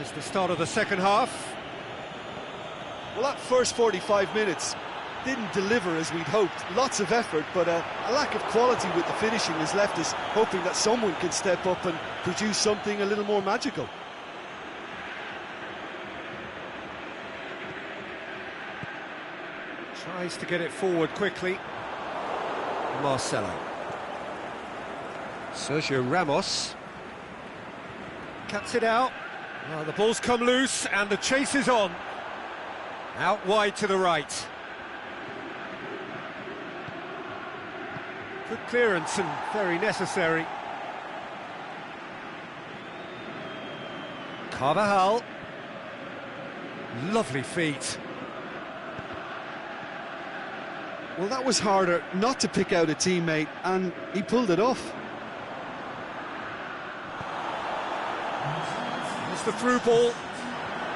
There's the start of the second half. Well, that first 45 minutes didn't deliver as we'd hoped. Lots of effort, but a lack of quality with the finishing has left us hoping that someone can step up and produce something a little more magical. Tries to get it forward quickly. Marcelo. Sergio Ramos. Cuts it out. Well, the ball's come loose and the chase is on. Out wide to the right. Good clearance and very necessary. Carvajal. Lovely feet. Well, that was harder not to pick out a teammate, and he pulled it off. It's the through ball.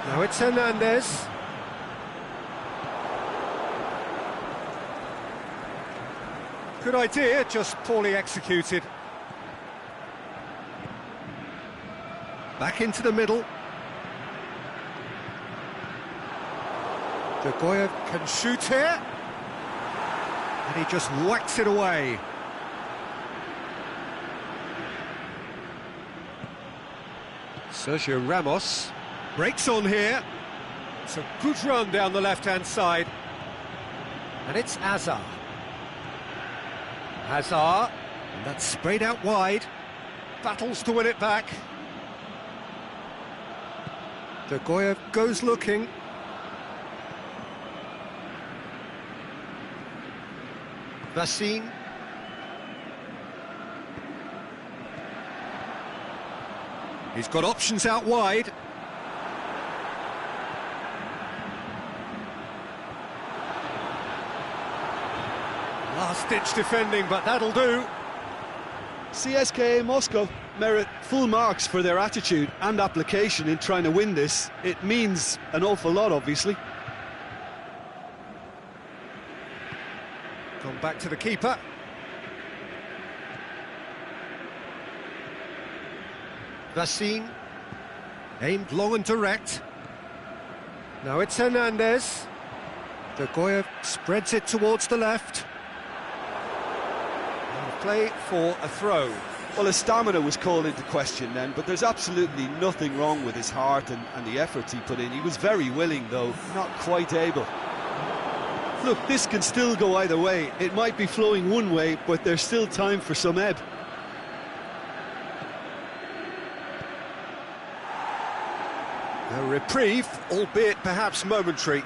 Now it's Hernandez. Good idea, just poorly executed. Back into the middle. De Goya can shoot here. And he just whacks it away. Sergio Ramos breaks on here. It's a good run down the left-hand side. And it's Hazard. Hazard, and that's sprayed out wide. Battles to win it back. De Goya goes looking. Vassine. He's got options out wide. Last-ditch defending, but that'll do. CSKA Moscow merit full marks for their attitude and application in trying to win this. It means an awful lot, obviously. Gone back to the keeper. Vassine, aimed long and direct. Now it's Hernandez. De Goya spreads it towards the left. And play for a throw. Well, his stamina was called into question then, but there's absolutely nothing wrong with his heart and the efforts he put in. He was very willing, though, not quite able. Look, this can still go either way. It might be flowing one way, but there's still time for some ebb. A reprieve, albeit perhaps momentary.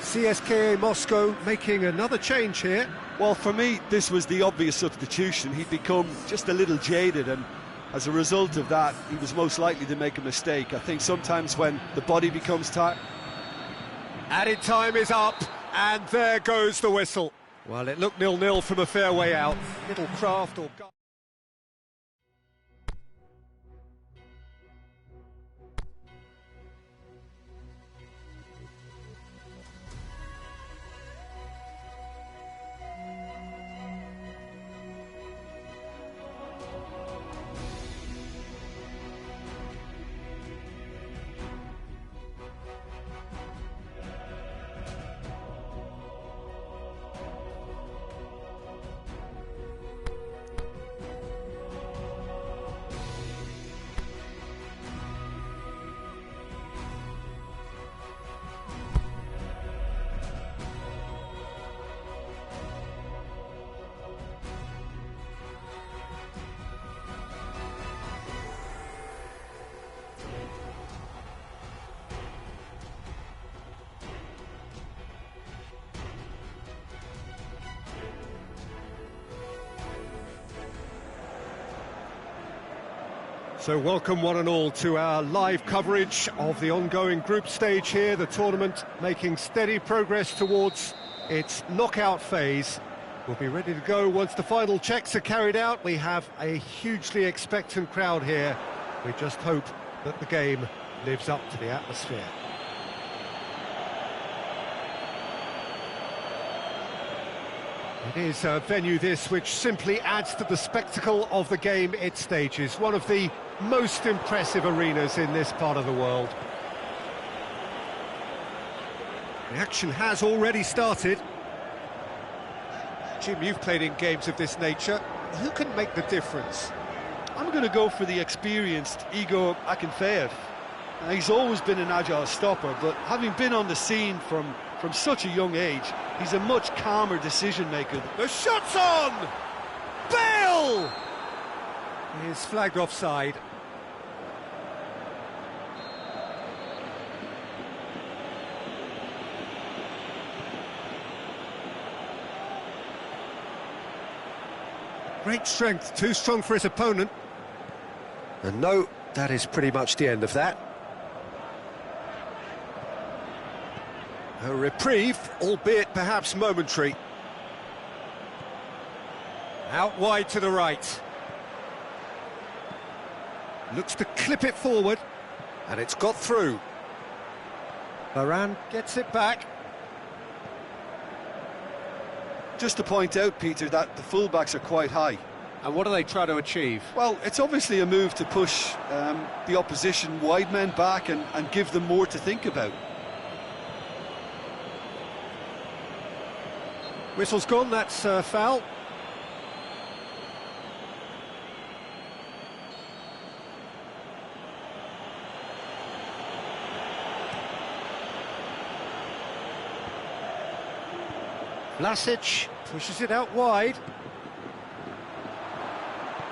CSKA Moscow making another change here. Well, for me, this was the obvious substitution. He'd become just a little jaded, and as a result of that, he was most likely to make a mistake. I think sometimes when the body becomes tired... Added time is up. And there goes the whistle. Well, it looked 0-0 from a fair way out. Little craft or... So welcome one and all to our live coverage of the ongoing group stage here, the tournament making steady progress towards its knockout phase. We'll be ready to go once the final checks are carried out. We have a hugely expectant crowd here. We just hope that the game lives up to the atmosphere. It is a venue this which simply adds to the spectacle of the game it stages. One of the most impressive arenas in this part of the world. The action has already started. Jim, you've played in games of this nature. Who can make the difference? I'm going to go for the experienced Igor Akinfeev. He's always been an agile stopper, but having been on the scene from such a young age, he's a much calmer decision-maker. The shot's on! Bale! He's flagged offside. Great strength, too strong for his opponent. And no, that is pretty much the end of that. A reprieve, albeit perhaps momentary. Out wide to the right. Looks to clip it forward, and it's got through. Varane gets it back. Just to point out, Peter, that the fullbacks are quite high. And what do they try to achieve? Well, it's obviously a move to push the opposition wide men back and give them more to think about. Whistle's gone, that's foul. Vlasic pushes it out wide.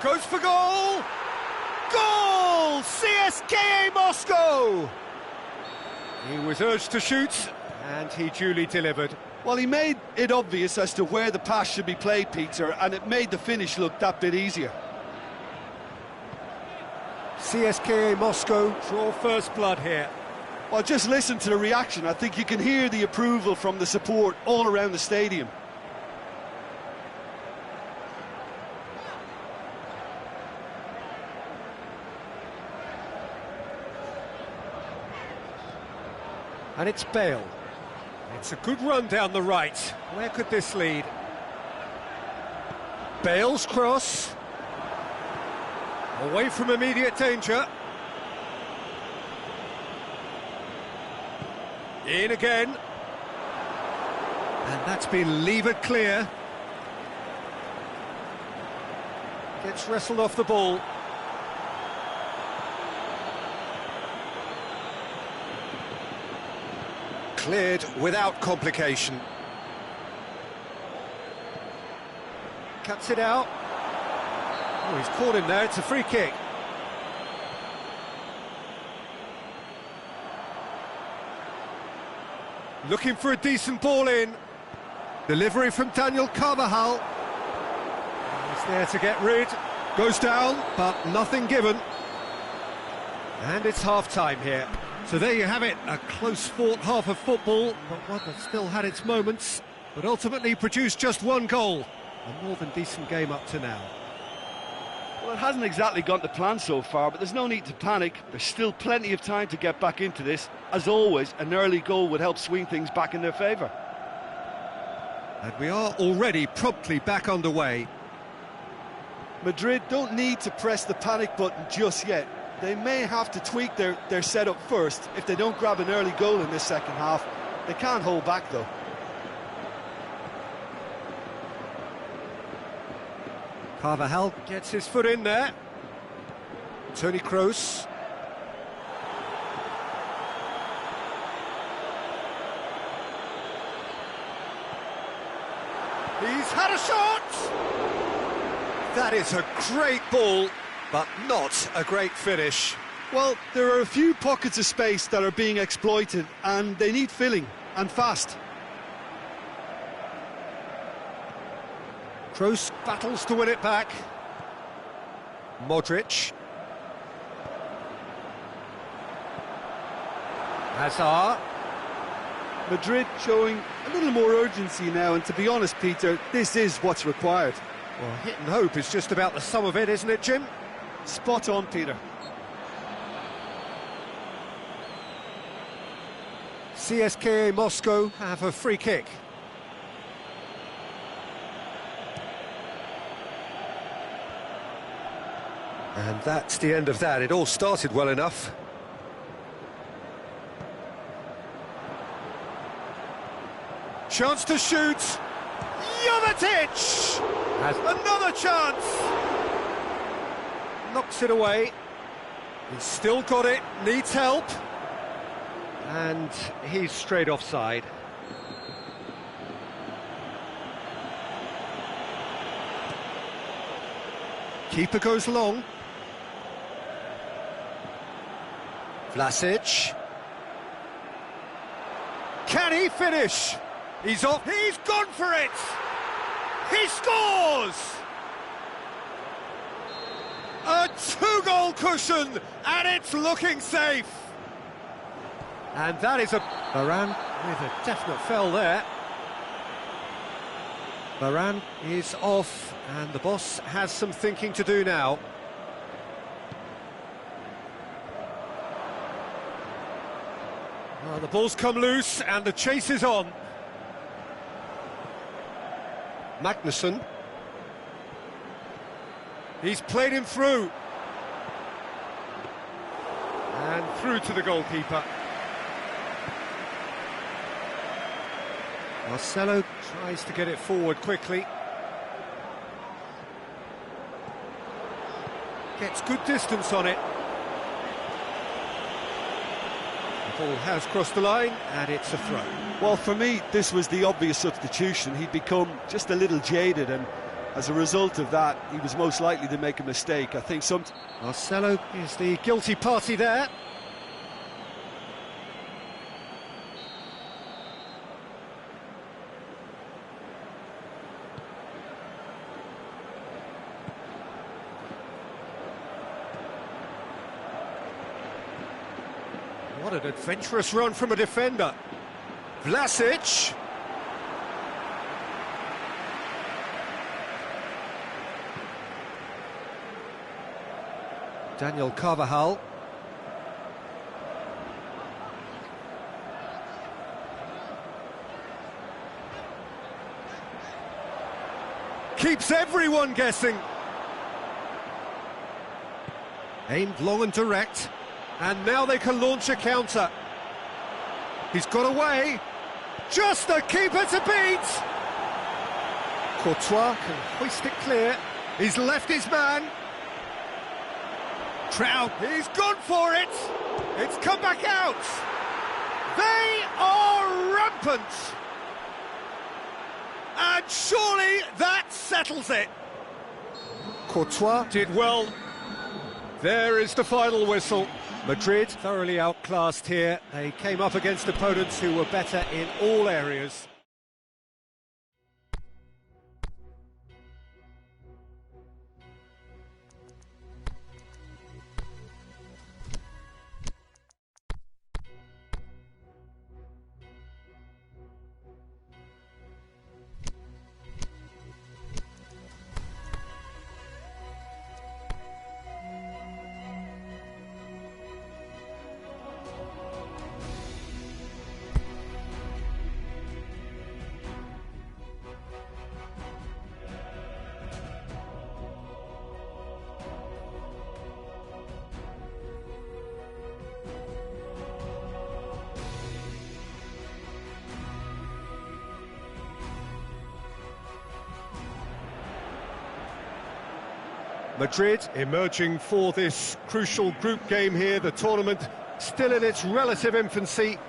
Goes for goal! Goal! CSKA Moscow! He was urged to shoot, and he duly delivered. Well, he made it obvious as to where the pass should be played, Peter, and it made the finish look that bit easier. CSKA Moscow draw first blood here. Well, just listen to the reaction. I think you can hear the approval from the support all around the stadium. And it's Bale. It's a good run down the right. Where could this lead? Bale's cross. Away from immediate danger. In again. And that's been levered clear. Gets wrestled off the ball. Cleared without complication. Cuts it out. Oh, he's caught him there, it's a free kick. Looking for a decent ball in. Delivery from Daniel Carvajal. He's there to get rid. Goes down, but nothing given. And it's half-time here. So there you have it, a close-fought half of football, but one that still had its moments, but ultimately produced just one goal. A more than decent game up to now. Well, it hasn't exactly gone to plan so far, but there's no need to panic. There's still plenty of time to get back into this. As always, an early goal would help swing things back in their favour. And we are already promptly back underway. Madrid don't need to press the panic button just yet. They may have to tweak their setup first if they don't grab an early goal in this second half. They can't hold back, though. Carvajal gets his foot in there. Toni Kroos. He's had a shot! That is a great ball, but not a great finish. Well, there are a few pockets of space that are being exploited, and they need filling, and fast. Kroos battles to win it back. Modric. Hazard. Madrid showing a little more urgency now, and to be honest, Peter, this is what's required. Well, hit and hope is just about the sum of it, isn't it, Jim? Spot on, Peter. CSKA Moscow have a free kick. And that's the end of that. It all started well enough. Chance to shoot. Jovetic has another chance. Knocks it away. He's still got it, needs help. And he's straight offside. Keeper goes long. Vlasic. Can he finish? He's off. He's gone for it. He scores! A two-goal cushion, and it's looking safe. And that is a... Varane with a definite foul there. Varane is off, and the boss has some thinking to do now. Well, the ball's come loose, and the chase is on. Magnussen. He's played him through. And through to the goalkeeper. Marcelo tries to get it forward quickly. Gets good distance on it. The ball has crossed the line, and it's a throw. Well, for me, this was the obvious substitution. He'd become just a little jaded, and as a result of that, he was most likely to make a mistake. I think Marcelo is the guilty party there. What an adventurous run from a defender. Vlasic. Daniel Carvajal. Keeps everyone guessing. Aimed long and direct. And now they can launch a counter. He's got away. Just the keeper to beat. Courtois can hoist it clear. He's left his man. Trout, he's gone for it. It's come back out. They are rampant. And surely that settles it. Courtois did well. There is the final whistle. Madrid thoroughly outclassed here. They came up against opponents who were better in all areas. Madrid emerging for this crucial group game here. The tournament still in its relative infancy,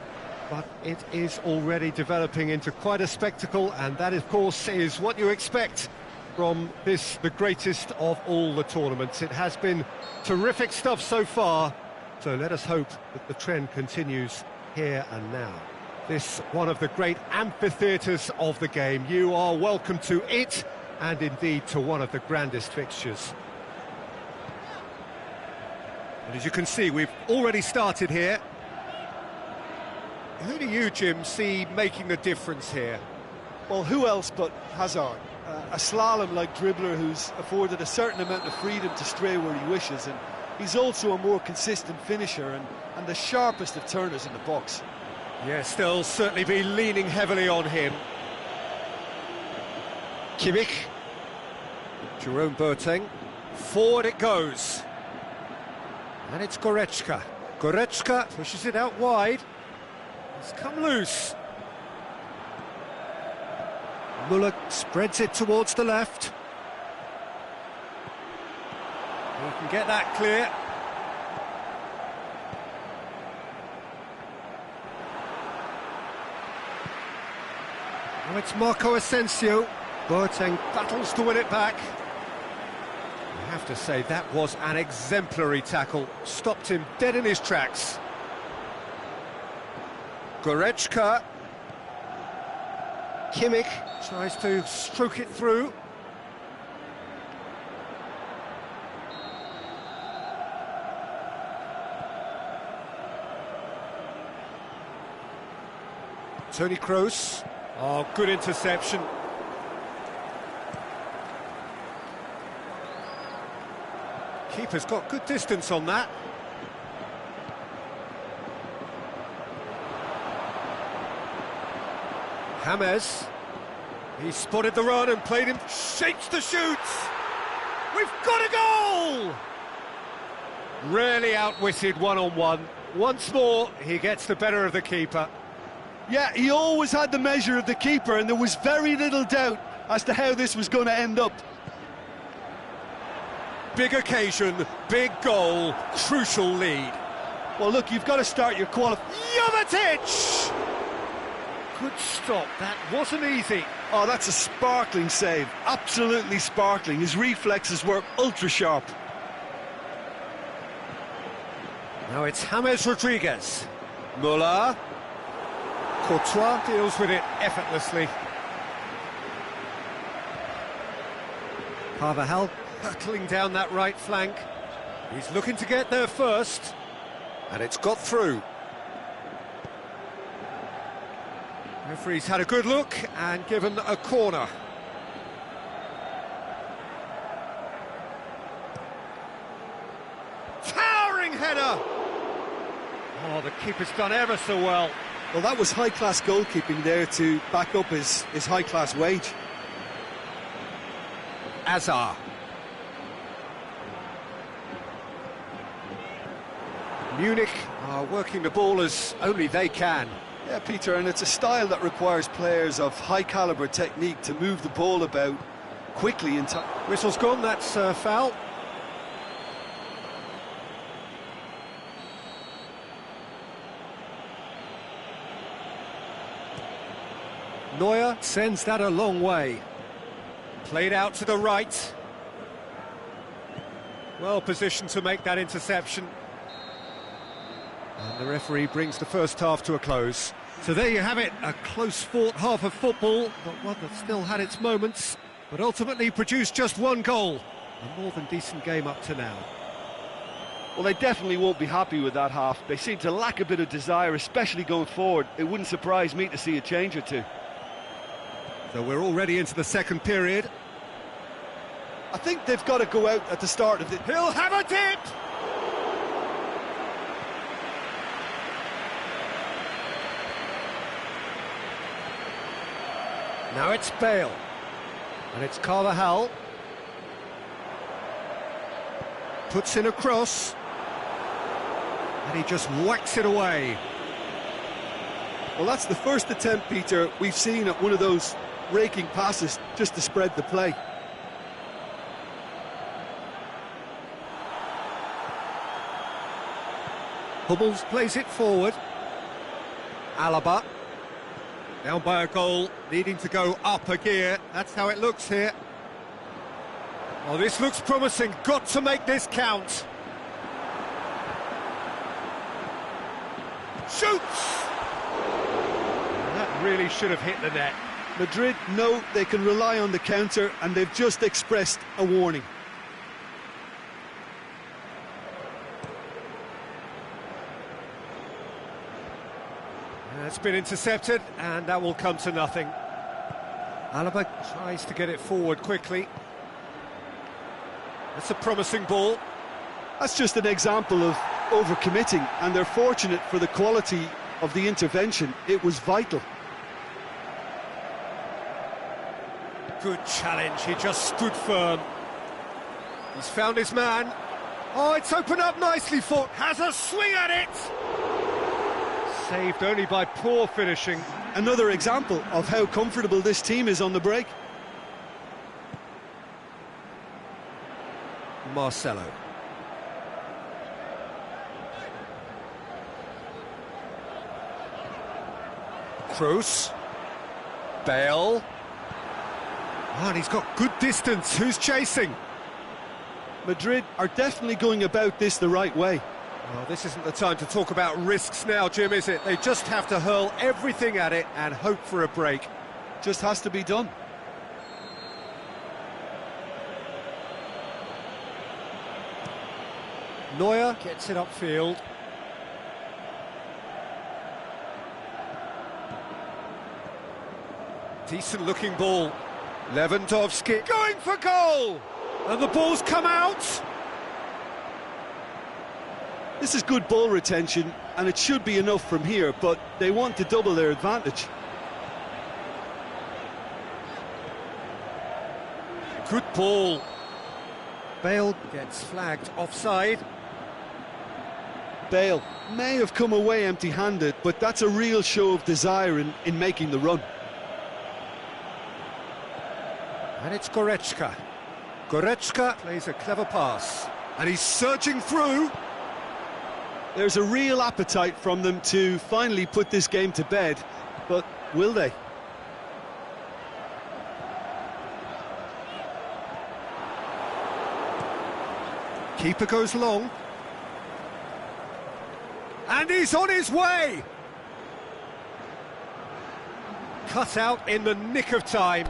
but it is already developing into quite a spectacle, and that, of course, is what you expect from this, the greatest of all the tournaments. It has been terrific stuff so far, so let us hope that the trend continues here and now. This, one of the great amphitheatres of the game. You are welcome to it, and indeed to one of the grandest fixtures. And as you can see, we've already started here. Who do you, Jim, see making the difference here? Well, who else but Hazard? A slalom-like dribbler who's afforded a certain amount of freedom to stray where he wishes, and he's also a more consistent finisher and the sharpest of turners in the box. Yes, they'll certainly be leaning heavily on him. Kimmich. Jerome Boateng. Forward it goes. And it's Goretzka. Goretzka pushes it out wide. It's come loose. Muller spreads it towards the left. He can get that clear. Now it's Marco Asensio. Boateng battles to win it back. I have to say, that was an exemplary tackle. Stopped him dead in his tracks. Goretzka. Kimmich tries to stroke it through. Toni Kroos. Oh, good interception. Keeper's got good distance on that. James. He spotted the run and played him, shapes the shoots. We've got a goal! Rarely outwitted one-on-one. Once more, he gets the better of the keeper. Yeah, he always had the measure of the keeper, and there was very little doubt as to how this was going to end up. Big occasion, big goal, crucial lead. Well, look, you've got to start your Jovetic! Good stop, that wasn't easy. Oh, that's a sparkling save, absolutely sparkling. His reflexes were ultra sharp. Now it's James Rodriguez. Muller. Courtois deals with it effortlessly. Carvajal hurtling down that right flank. He's looking to get there first. And it's got through. Referee's had a good look and given a corner. Towering header! Oh, the keeper's done ever so well. Well, that was high-class goalkeeping there to back up his high-class wage. Azar. Munich are working the ball as only they can. Yeah, Peter, and it's a style that requires players of high-caliber technique to move the ball about quickly in time. Whistle's gone, that's foul. Neuer sends that a long way. Played out to the right. Well positioned to make that interception. And the referee brings the first half to a close. So there you have it, a close-fought half of football, but one that still had its moments, but ultimately produced just one goal. A more than decent game up to now. Well, they definitely won't be happy with that half. They seem to lack a bit of desire, especially going forward. It wouldn't surprise me to see a change or two. So we're already into the second period. I think they've got to go out at the start of it. He'll have a dip! Now it's Bale. And it's Carvajal. Puts in a cross. And he just whacks it away. Well, that's the first attempt, Peter, we've seen at one of those raking passes just to spread the play. Hummels plays it forward. Alaba. Down by a goal, needing to go up a gear. That's how it looks here. Oh, this looks promising. Got to make this count. Shoots! That really should have hit the net. Madrid know they can rely on the counter, and they've just expressed a warning. It's been intercepted, and that will come to nothing. Alaba tries to get it forward quickly. It's a promising ball. That's just an example of overcommitting, and they're fortunate for the quality of the intervention. It was vital. Good challenge, he just stood firm. He's found his man. Oh, it's opened up nicely for... Has a swing at it! Saved only by poor finishing. Another example of how comfortable this team is on the break. Marcelo. Kroos. Bale. Oh, and he's got good distance. Who's chasing? Madrid are definitely going about this the right way. Well, this isn't the time to talk about risks now, Jim, is it? They just have to hurl everything at it and hope for a break. Just has to be done. Neuer gets it upfield. Decent-looking ball. Lewandowski going for goal! And the ball's come out! This is good ball retention, and it should be enough from here, but they want to double their advantage. Good ball. Bale gets flagged offside. Bale may have come away empty-handed, but that's a real show of desire in making the run. And it's Goretzka. Goretzka plays a clever pass. And he's surging through. There's a real appetite from them to finally put this game to bed, but will they? Keeper goes long. And he's on his way! Cut out in the nick of time.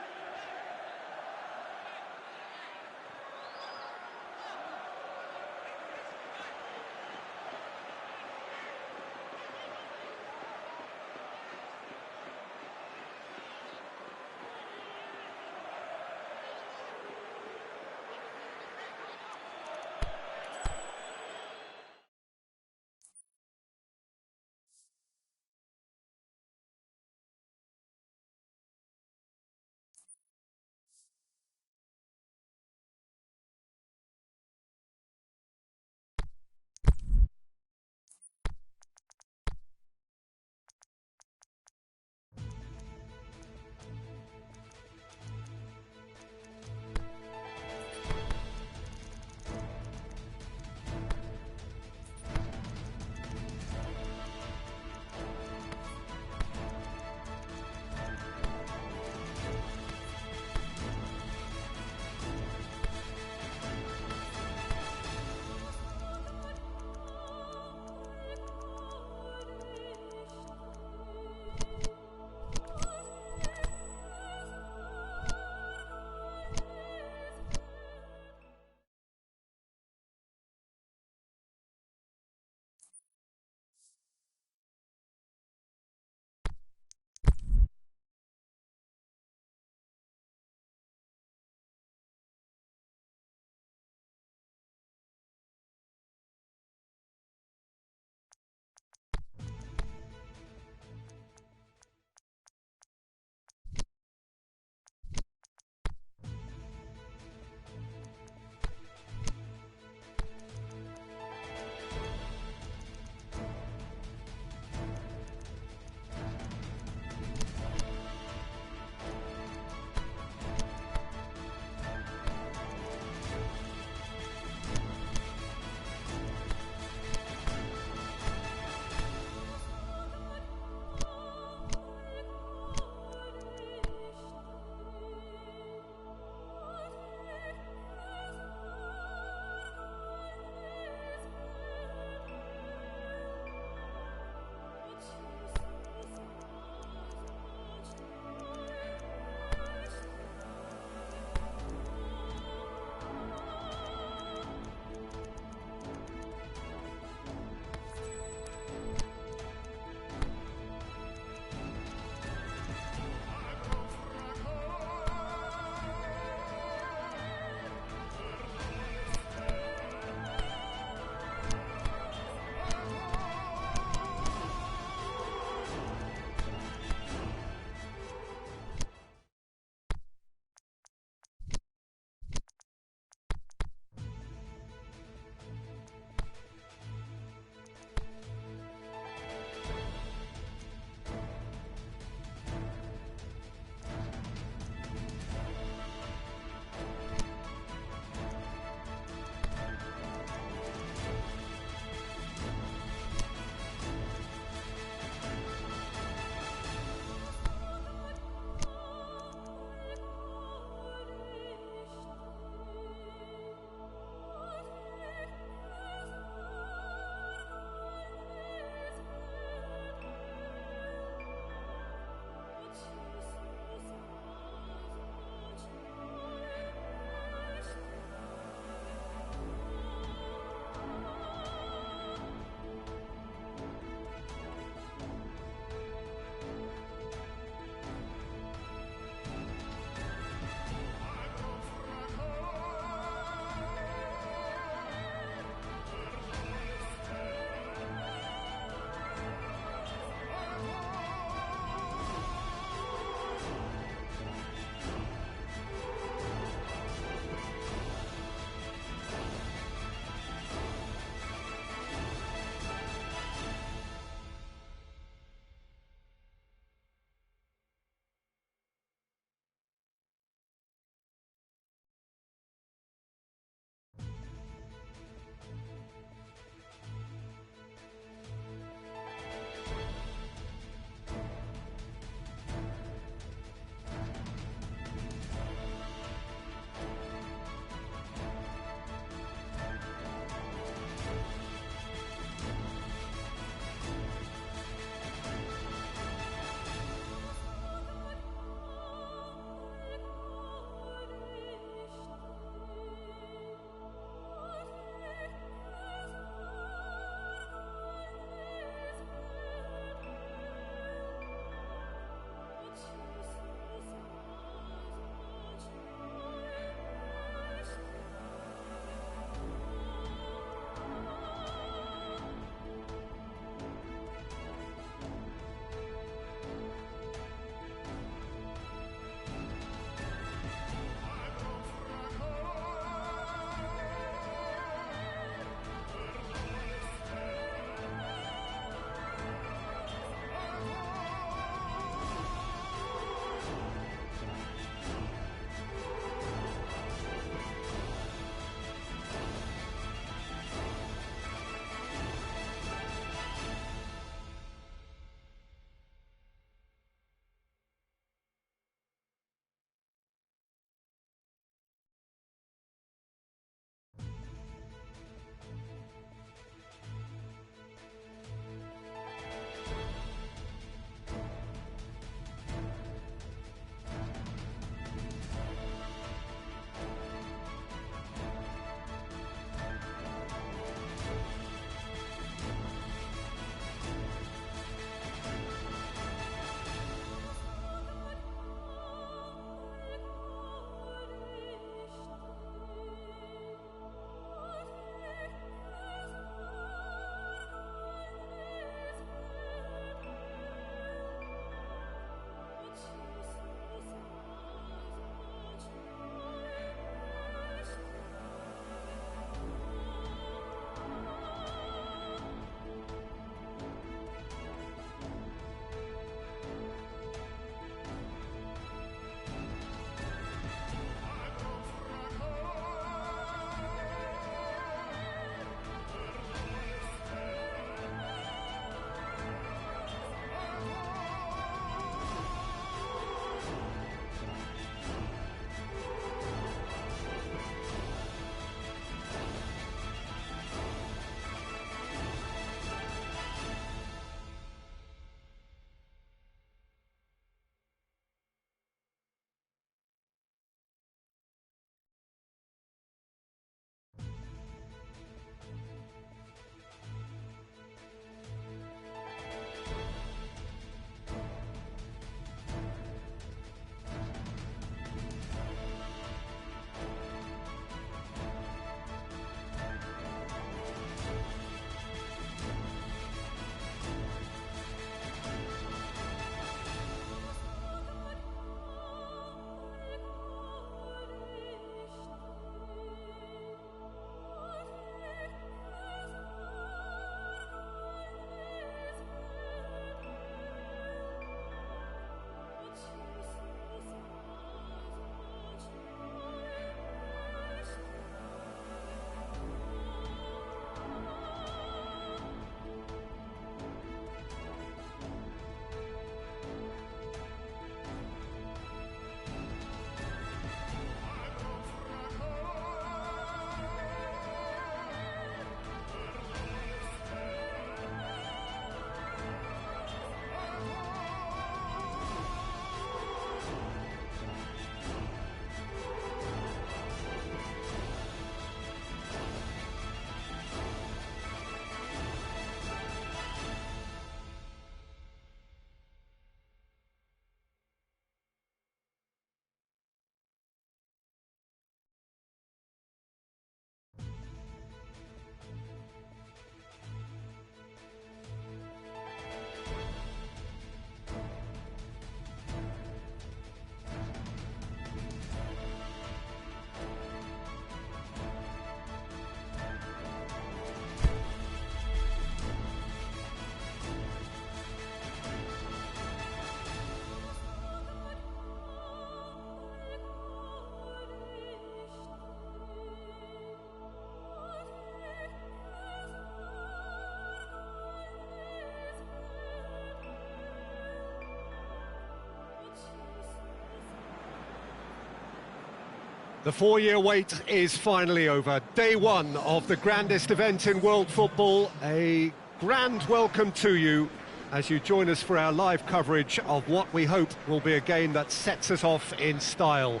The 4-year wait is finally over. Day one of the grandest event in world football. A grand welcome to you as you join us for our live coverage of what we hope will be a game that sets us off in style.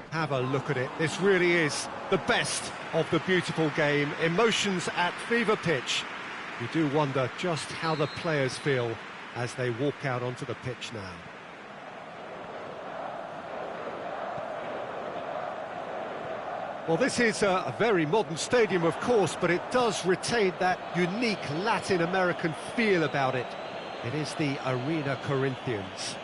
Have a look at it. This really is the best of the beautiful game. Emotions at fever pitch. You do wonder just how the players feel as they walk out onto the pitch now. Well, this is a very modern stadium, of course, but it does retain that unique Latin American feel about it. It is the Arena Corinthians.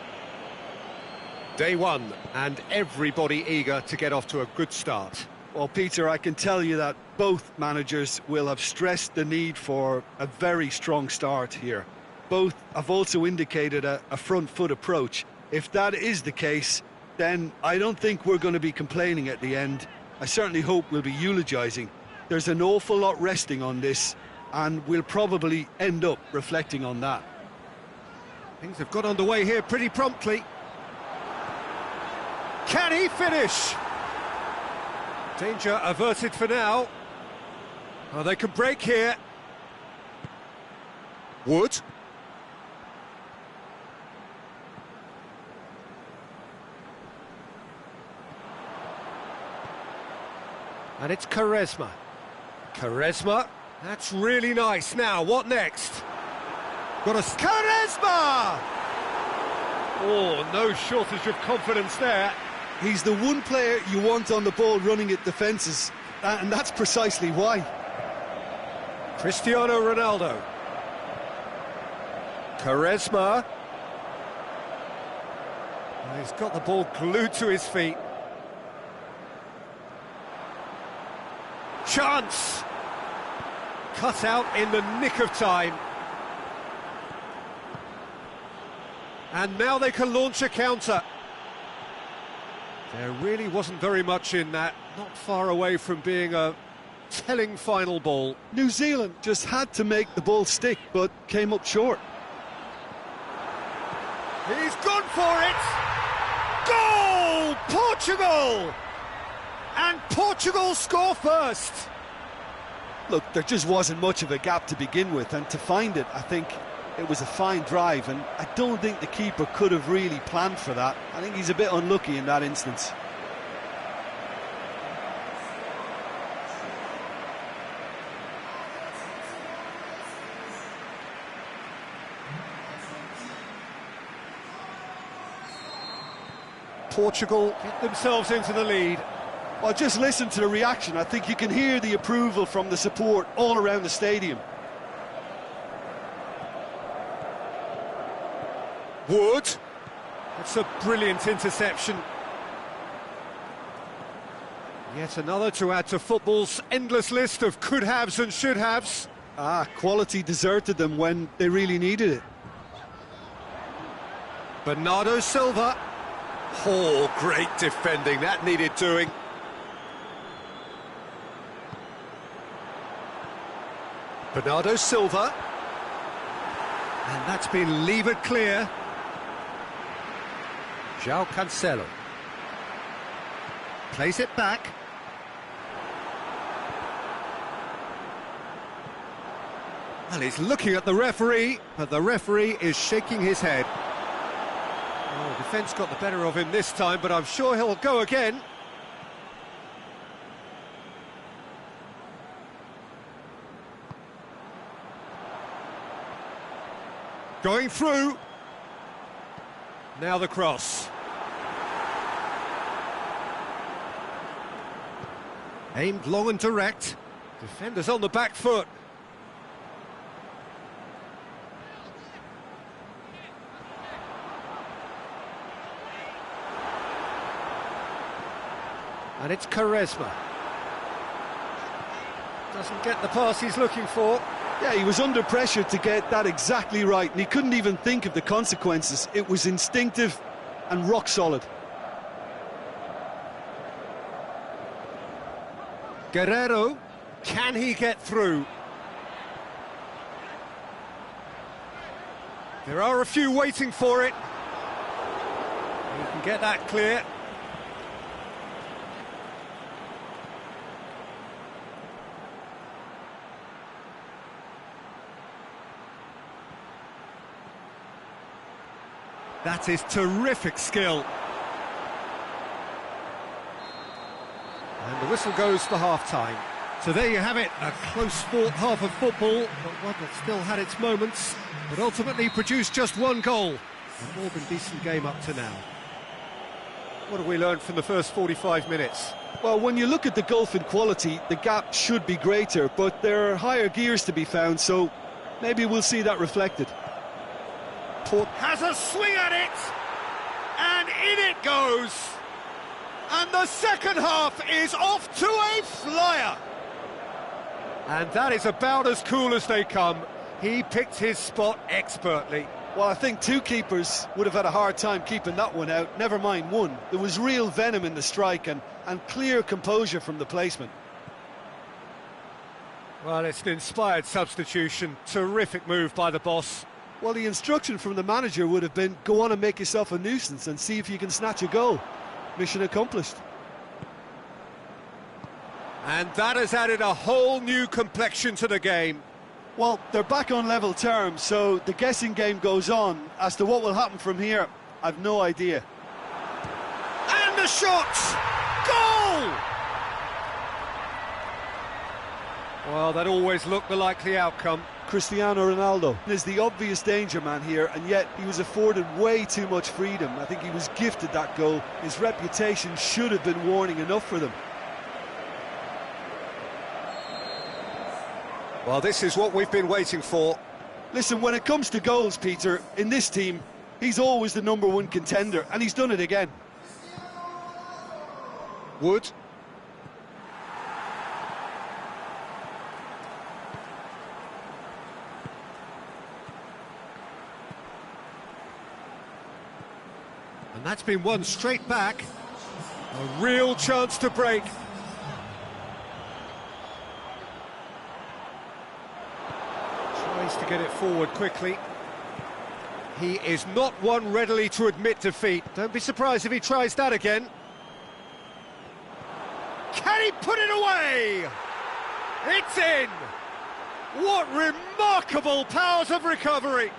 Day one, and everybody eager to get off to a good start. Well, Peter, I can tell you that both managers will have stressed the need for a very strong start here. Both have also indicated a front-foot approach. If that is the case, then I don't think we're going to be complaining at the end. I certainly hope we'll be eulogising. There's an awful lot resting on this, and we'll probably end up reflecting on that. Things have got underway here pretty promptly. Can he finish? Danger averted for now. Oh, they can break here. Wood. And it's Quaresma. Quaresma. That's really nice. Now, what next? Got a Quaresma! Oh, no shortage of confidence there. He's the one player you want on the ball running at defences, and that's precisely why. Cristiano Ronaldo. Quaresma. Oh, he's got the ball glued to his feet. Chance! Cut out in the nick of time. And now they can launch a counter. There really wasn't very much in that, not far away from being a telling final ball. New Zealand just had to make the ball stick, but came up short. He's gone for it! Goal! Portugal! And Portugal score first! Look, there just wasn't much of a gap to begin with, and to find it, I think it was a fine drive, and I don't think the keeper could have really planned for that. I think he's a bit unlucky in that instance. Portugal get themselves into the lead. Well, just listen to the reaction. I think you can hear the approval from the support all around the stadium. Wood. That's a brilliant interception. Yet another to add to football's endless list of could-haves and should-haves. Quality deserted them when they really needed it. Bernardo Silva. Oh, great defending. That needed doing. Bernardo Silva. And that's been levered clear. João Cancelo. Plays it back. Well, he's looking at the referee, but the referee is shaking his head. Oh, defence got the better of him this time, but I'm sure he'll go again. Going through. Now the cross. Aimed long and direct. Defenders on the back foot. And it's Quaresma. Doesn't get the pass he's looking for. Yeah, he was under pressure to get that exactly right, and he couldn't even think of the consequences. It was instinctive and rock solid. Guerrero, can he get through? There are a few waiting for it. He can get that clear. That is terrific skill. And the whistle goes for half-time. So there you have it, a close-fought half of football, but one that still had its moments, but ultimately produced just one goal. A more than decent game up to now. What have we learned from the first 45 minutes? Well, when you look at the gulf in quality, the gap should be greater, but there are higher gears to be found, so maybe we'll see that reflected. Port has a swing at it, and in it goes. And the second half is off to a flyer. And that is about as cool as they come. He picked his spot expertly. Well, I think two keepers would have had a hard time keeping that one out, never mind one. There was real venom in the strike and clear composure from the placement. Well, it's an inspired substitution. Terrific move by the boss. Well, the instruction from the manager would have been, go on and make yourself a nuisance and see if you can snatch a goal. Mission accomplished. And that has added a whole new complexion to the game. Well, they're back on level terms, so the guessing game goes on. As to what will happen from here, I've no idea. And the shot! Goal! Well, that always looked the likely outcome. Cristiano Ronaldo is the obvious danger man here, and yet he was afforded way too much freedom. I think he was gifted that goal. His reputation should have been warning enough for them. Well, this is what we've been waiting for. Listen, when it comes to goals, Peter, in this team, he's always the #1 contender, and he's done it again. Wood. And that's been won straight back. A real chance to break. Tries to get it forward quickly. He is not one readily to admit defeat. Don't be surprised if he tries that again. Can he put it away? It's in! What remarkable powers of recovery!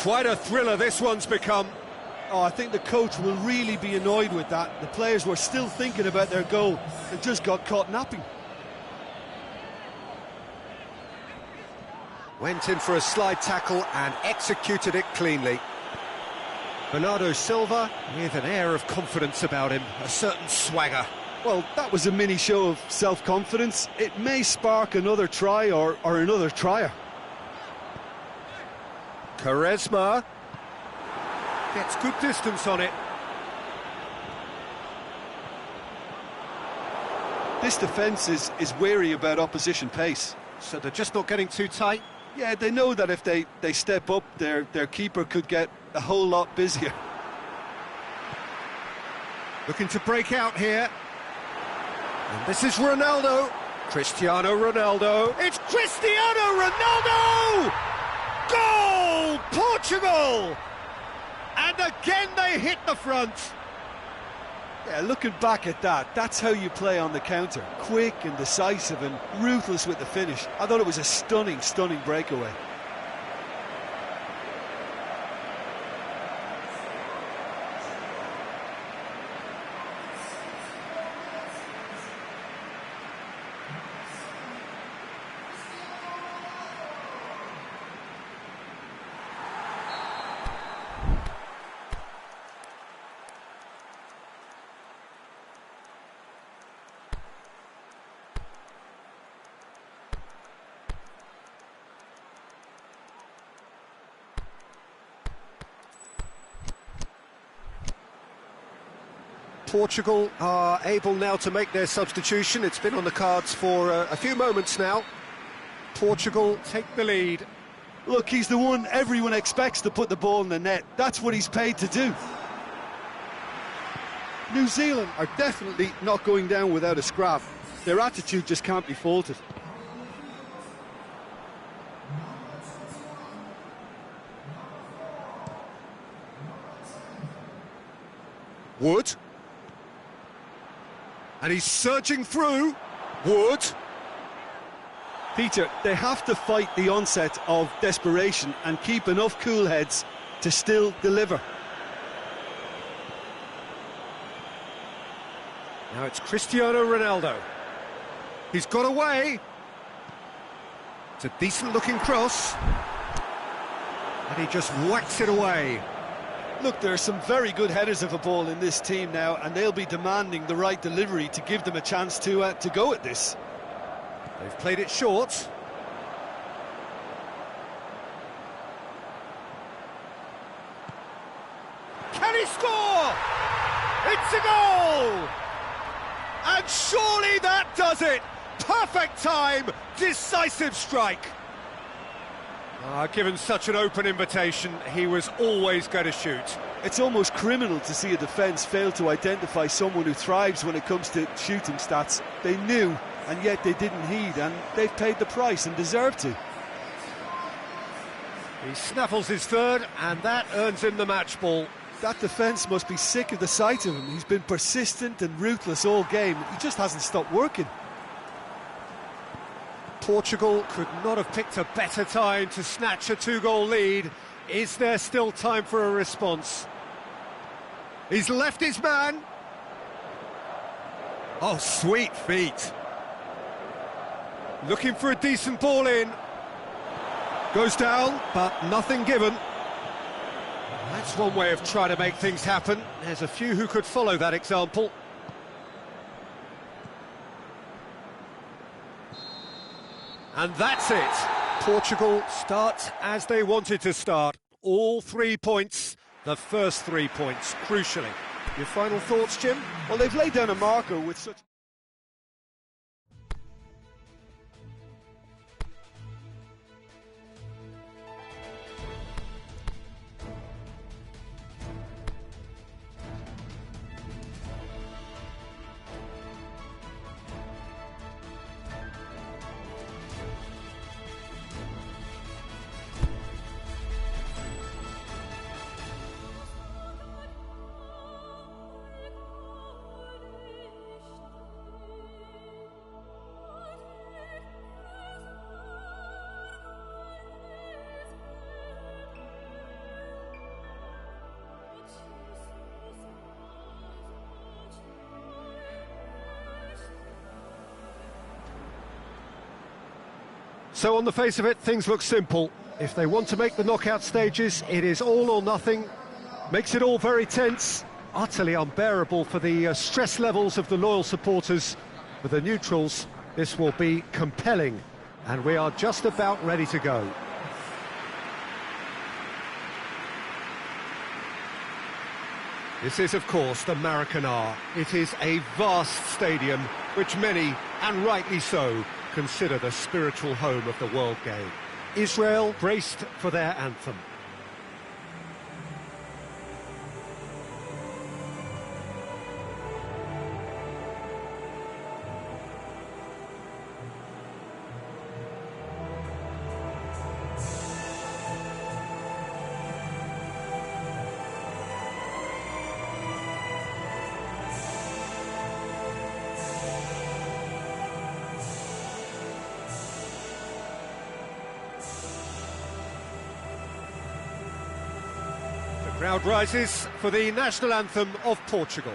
Quite a thriller this one's become. Oh, I think the coach will really be annoyed with that. The players were still thinking about their goal and just got caught napping. Went in for a slide tackle and executed it cleanly. Bernardo Silva with an air of confidence about him, a certain swagger. Well, that was a mini show of self-confidence. It may spark another try or another trier. Quaresma gets good distance on it. This defence is wary about opposition pace. So they're just not getting too tight? Yeah, they know that if they step up, their keeper could get a whole lot busier. Looking to break out here. And this is Ronaldo. Cristiano Ronaldo. It's Cristiano Ronaldo! Goal! Portugal! And again they hit the front. Yeah, looking back at that, that's how you play on the counter. Quick and decisive and ruthless with the finish. I thought it was a stunning, stunning breakaway. Portugal are able now to make their substitution. It's been on the cards for a few moments now. Portugal take the lead. Look, he's the one everyone expects to put the ball in the net. That's what he's paid to do. New Zealand are definitely not going down without a scrap. Their attitude just can't be faulted. Wood. And he's surging through. Wood. Peter, they have to fight the onset of desperation and keep enough cool heads to still deliver. Now it's Cristiano Ronaldo. He's got away. It's a decent-looking cross. And he just whacks it away. Look, there are some very good headers of a ball in this team now, and they'll be demanding the right delivery to give them a chance to go at this. They've played it short. Can he score? It's a goal! And surely that does it! Perfect time, decisive strike. Given such an open invitation, he was always going to shoot. It's almost criminal to see a defence fail to identify someone who thrives when it comes to shooting stats. They knew, and yet they didn't heed, and they've paid the price and deserve to. He snaffles his third, and that earns him the match ball. That defence must be sick of the sight of him. He's been persistent and ruthless all game. He just hasn't stopped working. Portugal could not have picked a better time to snatch a two-goal lead. Is there still time for a response? He's left his man. Oh, sweet feet. Looking for a decent ball in. Goes down, but nothing given. That's one way of trying to make things happen. There's a few who could follow that example. And that's it. Portugal start as they wanted to start. All 3 points, the first 3 points, crucially. Your final thoughts, Jim? Well, they've laid down a marker with such... So on the face of it, things look simple. If they want to make the knockout stages, it is all or nothing. Makes it all very tense, utterly unbearable for the stress levels of the loyal supporters. For the neutrals, this will be compelling, and we are just about ready to go. This is, of course, the Maracanã. It is a vast stadium, which many, and rightly so, consider the spiritual home of the world game. Israel braced for their anthem. Crowd rises for the national anthem of Portugal.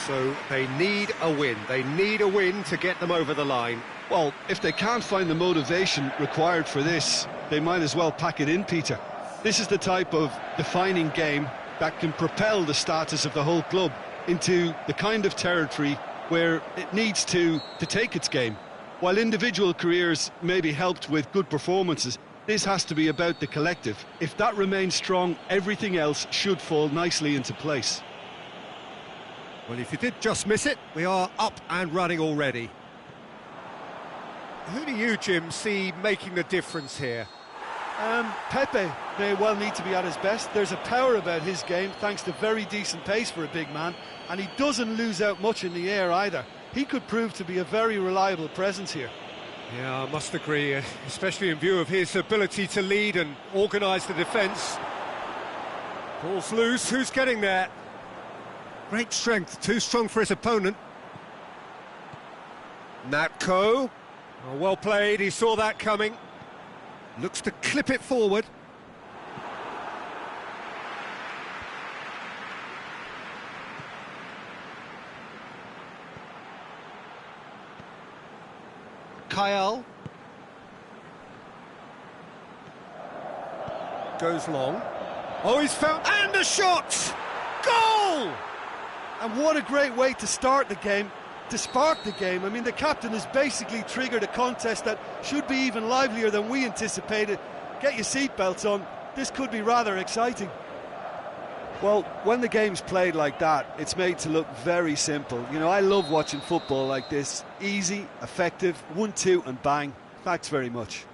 So they need a win. They need a win to get them over the line. Well, if they can't find the motivation required for this, they might as well pack it in, Peter. This is the type of defining game that can propel the status of the whole club into the kind of territory where it needs to take its game. While individual careers may be helped with good performances, This has to be about the collective. If that remains strong, everything else should fall nicely into place. Well, if you did just miss it, we are up and running already. Who do you, Jim, see making the difference here? Pepe may well need to be at his best. There's a power about his game, thanks to very decent pace for a big man, and he doesn't lose out much in the air either. He could prove to be a very reliable presence here. Yeah, I must agree, especially in view of his ability to lead and organise the defence. Ball's loose, who's getting there? Great strength, too strong for his opponent. Natko, oh, well played, he saw that coming. Looks to clip it forward. Kyle. Goes long. Oh, he's found... And a shot! Goal! And what a great way to start the game, to spark the game. I mean, the captain has basically triggered a contest that should be even livelier than we anticipated. Get your seatbelts on, this could be rather exciting. Well, when the game's played like that, it's made to look very simple. You know, I love watching football like this. Easy, effective, 1-2 and bang. Thanks very much.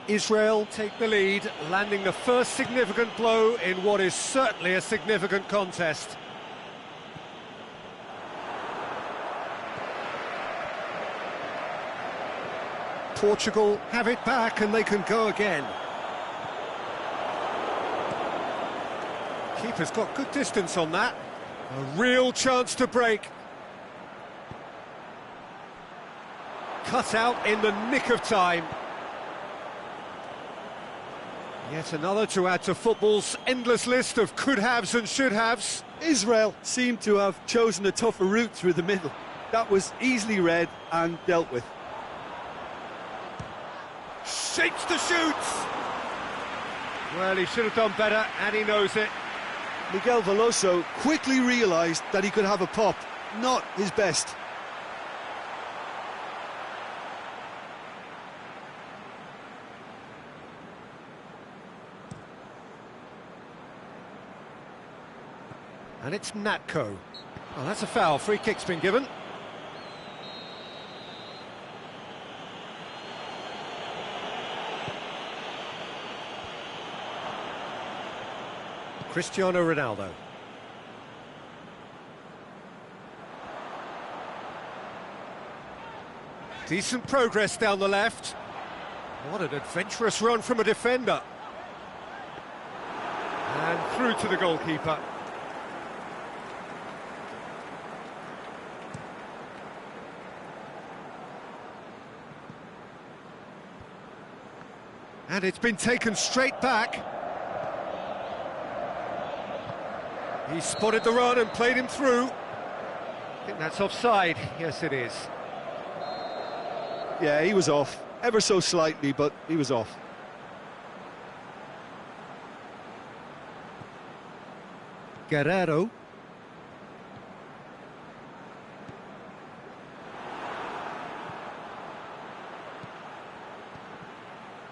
Israel take the lead, landing the first significant blow in what is certainly a significant contest. Portugal have it back and they can go again. Keeper's got good distance on that. A real chance to break. Cut out in the nick of time. Yet another to add to football's endless list of could-haves and should-haves. Israel seemed to have chosen a tougher route through the middle. That was easily read and dealt with. Shapes to shoot! Well, he should have done better, and he knows it. Miguel Veloso quickly realised that he could have a pop. Not his best. And it's Natko. Oh, that's a foul. Free kick's been given. Cristiano Ronaldo. Decent progress down the left. What an adventurous run from a defender. And through to the goalkeeper. And it's been taken straight back. He spotted the run and played him through. I think that's offside. Yes, it is. Yeah, he was off. Ever so slightly, but he was off. Guerrero.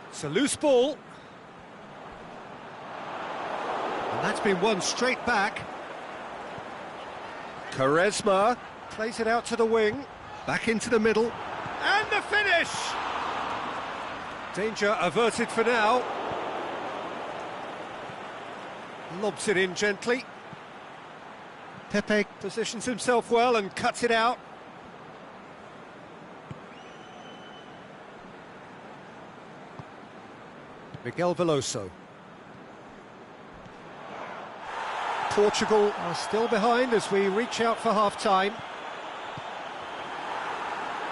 It's a loose ball. And that's been won straight back. Quaresma plays it out to the wing. Back into the middle. And the finish! Danger averted for now. Lobs it in gently. Pepe positions himself well and cuts it out. Miguel Veloso. Portugal are still behind as we reach out for half-time.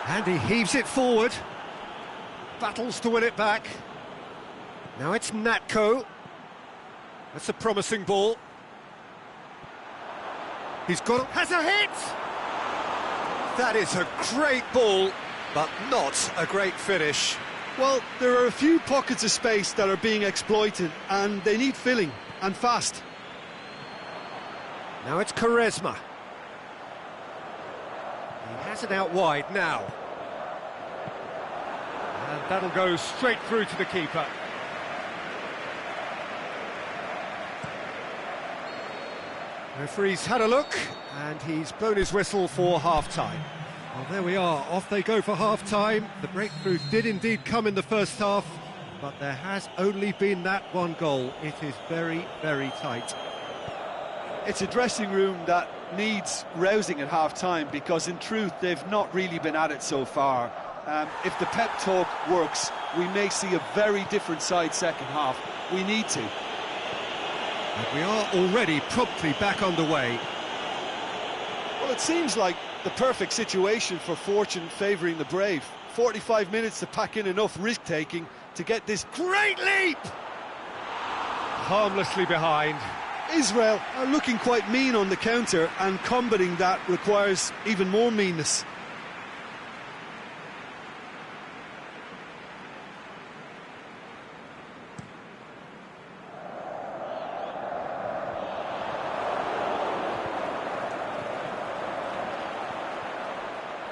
And he heaves it forward. Battles to win it back. Now it's Natko. That's a promising ball. He's got... Has a hit! That is a great ball, but not a great finish. Well, there are a few pockets of space that are being exploited, and they need filling, and fast. Now it's Quaresma. He has it out wide now. And that'll go straight through to the keeper. Referee's had a look, and he's blown his whistle for half-time. Well, there we are, off they go for half-time. The breakthrough did indeed come in the first half, but there has only been that one goal. It is very, very tight. It's a dressing room that needs rousing at half-time, because in truth they've not really been at it so far. If the pep talk works, we may see a very different side second half. We need to. And we are already promptly back underway. Well, it seems like the perfect situation for fortune favouring the brave. 45 minutes to pack in enough risk-taking to get this great leap! Harmlessly behind. Israel are looking quite mean on the counter, and combating that requires even more meanness.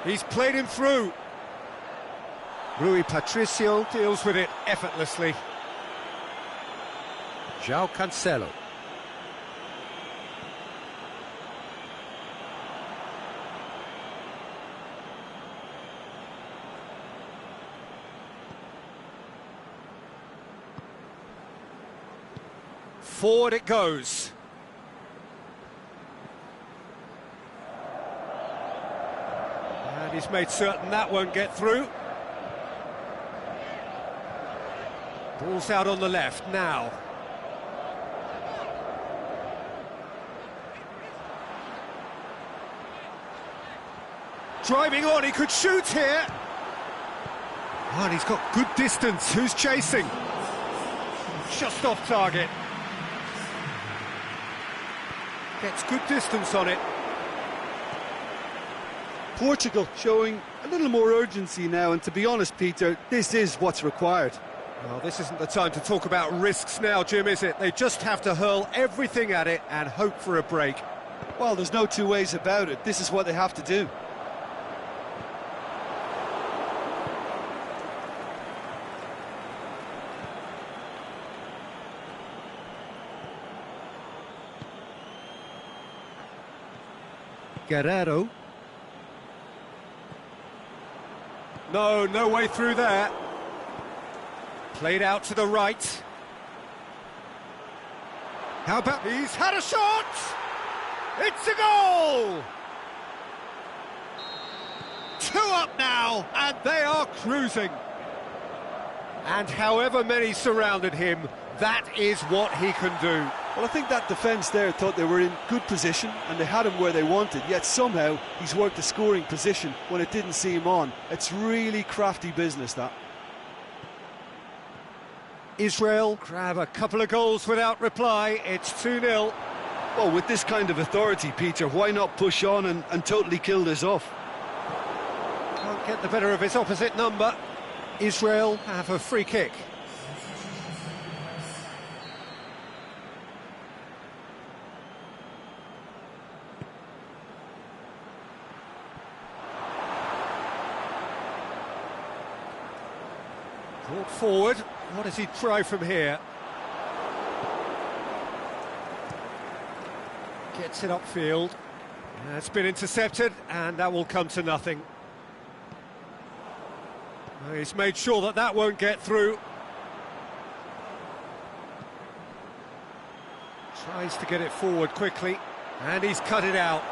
He's played him through. Rui Patricio deals with it effortlessly. João Cancelo. Forward it goes. And he's made certain that won't get through. Ball's out on the left now. Driving on, he could shoot here. Oh, and he's got good distance. Who's chasing? Just off target. Gets good distance on it. Portugal showing a little more urgency now, and to be honest, Peter, this is what's required. Well, this isn't the time to talk about risks now, Jim, is it? They just have to hurl everything at it and hope for a break. Well, there's no two ways about it. This is what they have to do. Guerrero. No way through there. Played out to the right. How about... He's had a shot! It's a goal! 2 up now, and they are cruising. And however many surrounded him, that is what he can do. Well, I think that defence there thought they were in good position and they had him where they wanted, yet somehow he's worked a scoring position when it didn't seem on. It's really crafty business, that. Israel grab a couple of goals without reply. It's 2-0. Well, with this kind of authority, Peter, why not push on and totally kill this off? Can't get the better of his opposite number. Israel have a free kick. Brought forward. What does he try from here? Gets it upfield. It's been intercepted, and that will come to nothing. He's made sure that that won't get through. Tries to get it forward quickly, and he's cut it out.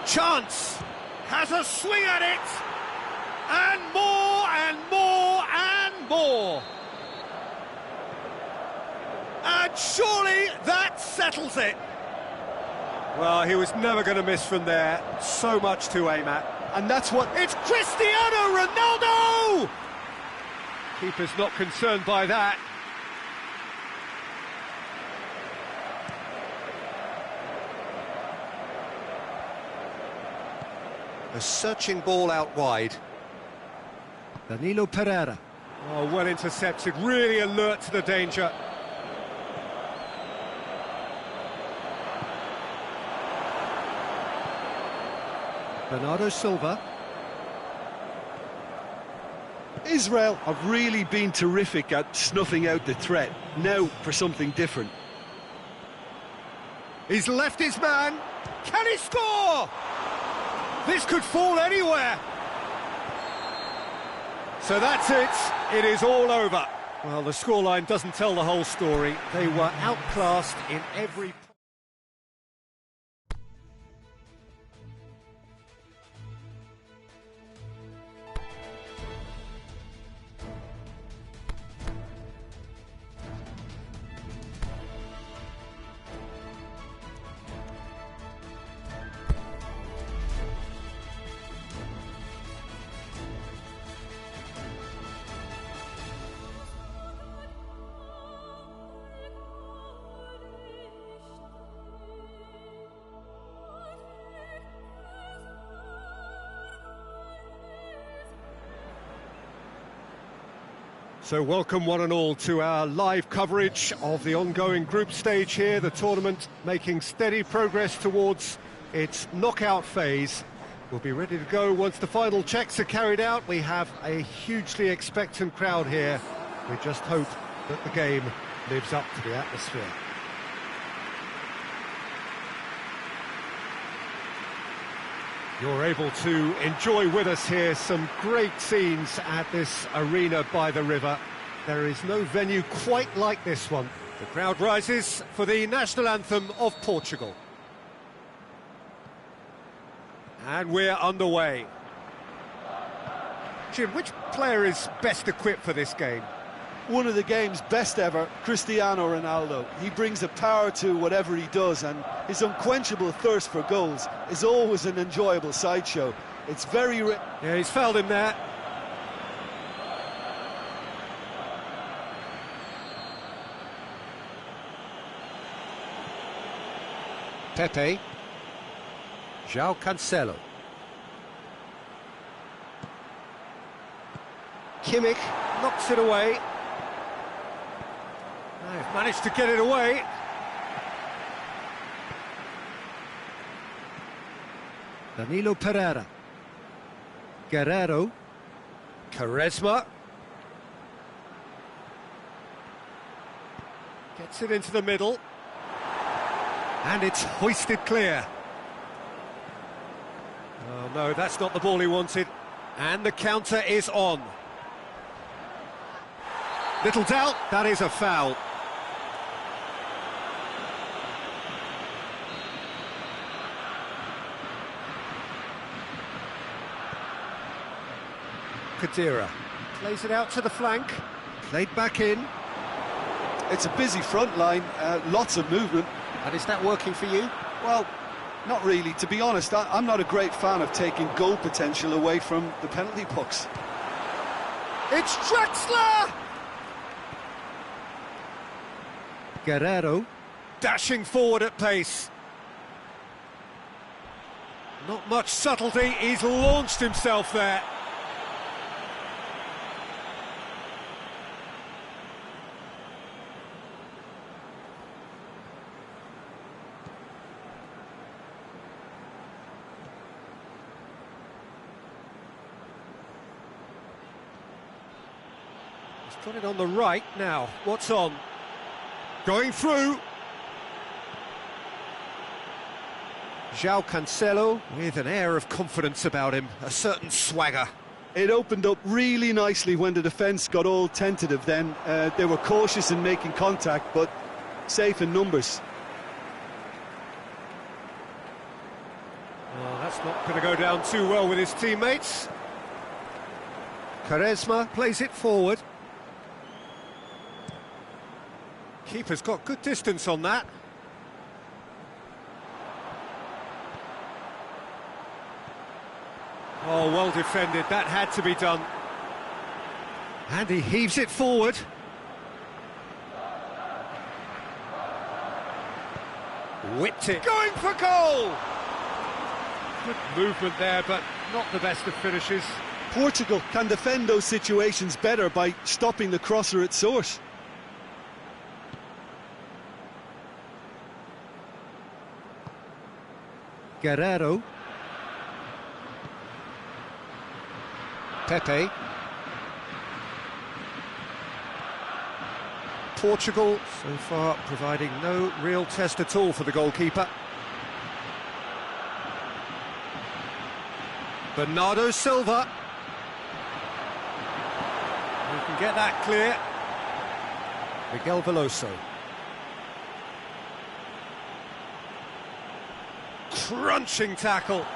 Chance, has a swing at it, and more and more and more. And surely that settles it. Well, he was never going to miss from there. So much to aim at. And that's what... It's Cristiano Ronaldo! Keeper's not concerned by that. A searching ball out wide. Danilo Pereira. Oh, well intercepted, really alert to the danger. Bernardo Silva. Israel have really been terrific at snuffing out the threat. Now for something different. He's left his man. Can he score? This could fall anywhere. So that's it. It is all over. Well, the scoreline doesn't tell the whole story. They were outclassed in every... So welcome one and all to our live coverage of the ongoing group stage here, the tournament making steady progress towards its knockout phase. We'll be ready to go once the final checks are carried out. We have a hugely expectant crowd here. We just hope that the game lives up to the atmosphere. You're able to enjoy with us here some great scenes at this arena by the river. There is no venue quite like this one. The crowd rises for the national anthem of Portugal. And we're underway. Jim, which player is best equipped for this game? One of the game's best ever, Cristiano Ronaldo. He brings a power to whatever he does, and his unquenchable thirst for goals is always an enjoyable sideshow. It's very... Yeah, he's fouled him there. Pepe. João Cancelo. Kimmich knocks it away. They've managed to get it away. Danilo Pereira. Guerrero. Quaresma. Gets it into the middle. And it's hoisted clear. Oh no, that's not the ball he wanted. And the counter is on. Little doubt, that is a foul. Kadira plays it out to the flank, played back in. It's a busy front line, lots of movement. And is that working for you? Well, not really. To be honest, I'm not a great fan of taking goal potential away from the penalty pucks. It's Draxler! Guerrero dashing forward at pace. Not much subtlety, he's launched himself there. He's got it on the right now. What's on? Going through. João Cancelo with an air of confidence about him, a certain swagger. It opened up really nicely when the defence got all tentative then. They were cautious in making contact, but safe in numbers. Well, that's not going to go down too well with his teammates. Quaresma plays it forward. Keeper's got good distance on that. Oh, well defended, that had to be done. And he heaves it forward. Whipped it. Going for goal! Good movement there, but not the best of finishes. Portugal can defend those situations better by stopping the crosser at source. Guerrero. Pepe. Portugal, so far, providing no real test at all for the goalkeeper. Bernardo Silva. We can get that clear. Miguel Veloso. Crunching tackle.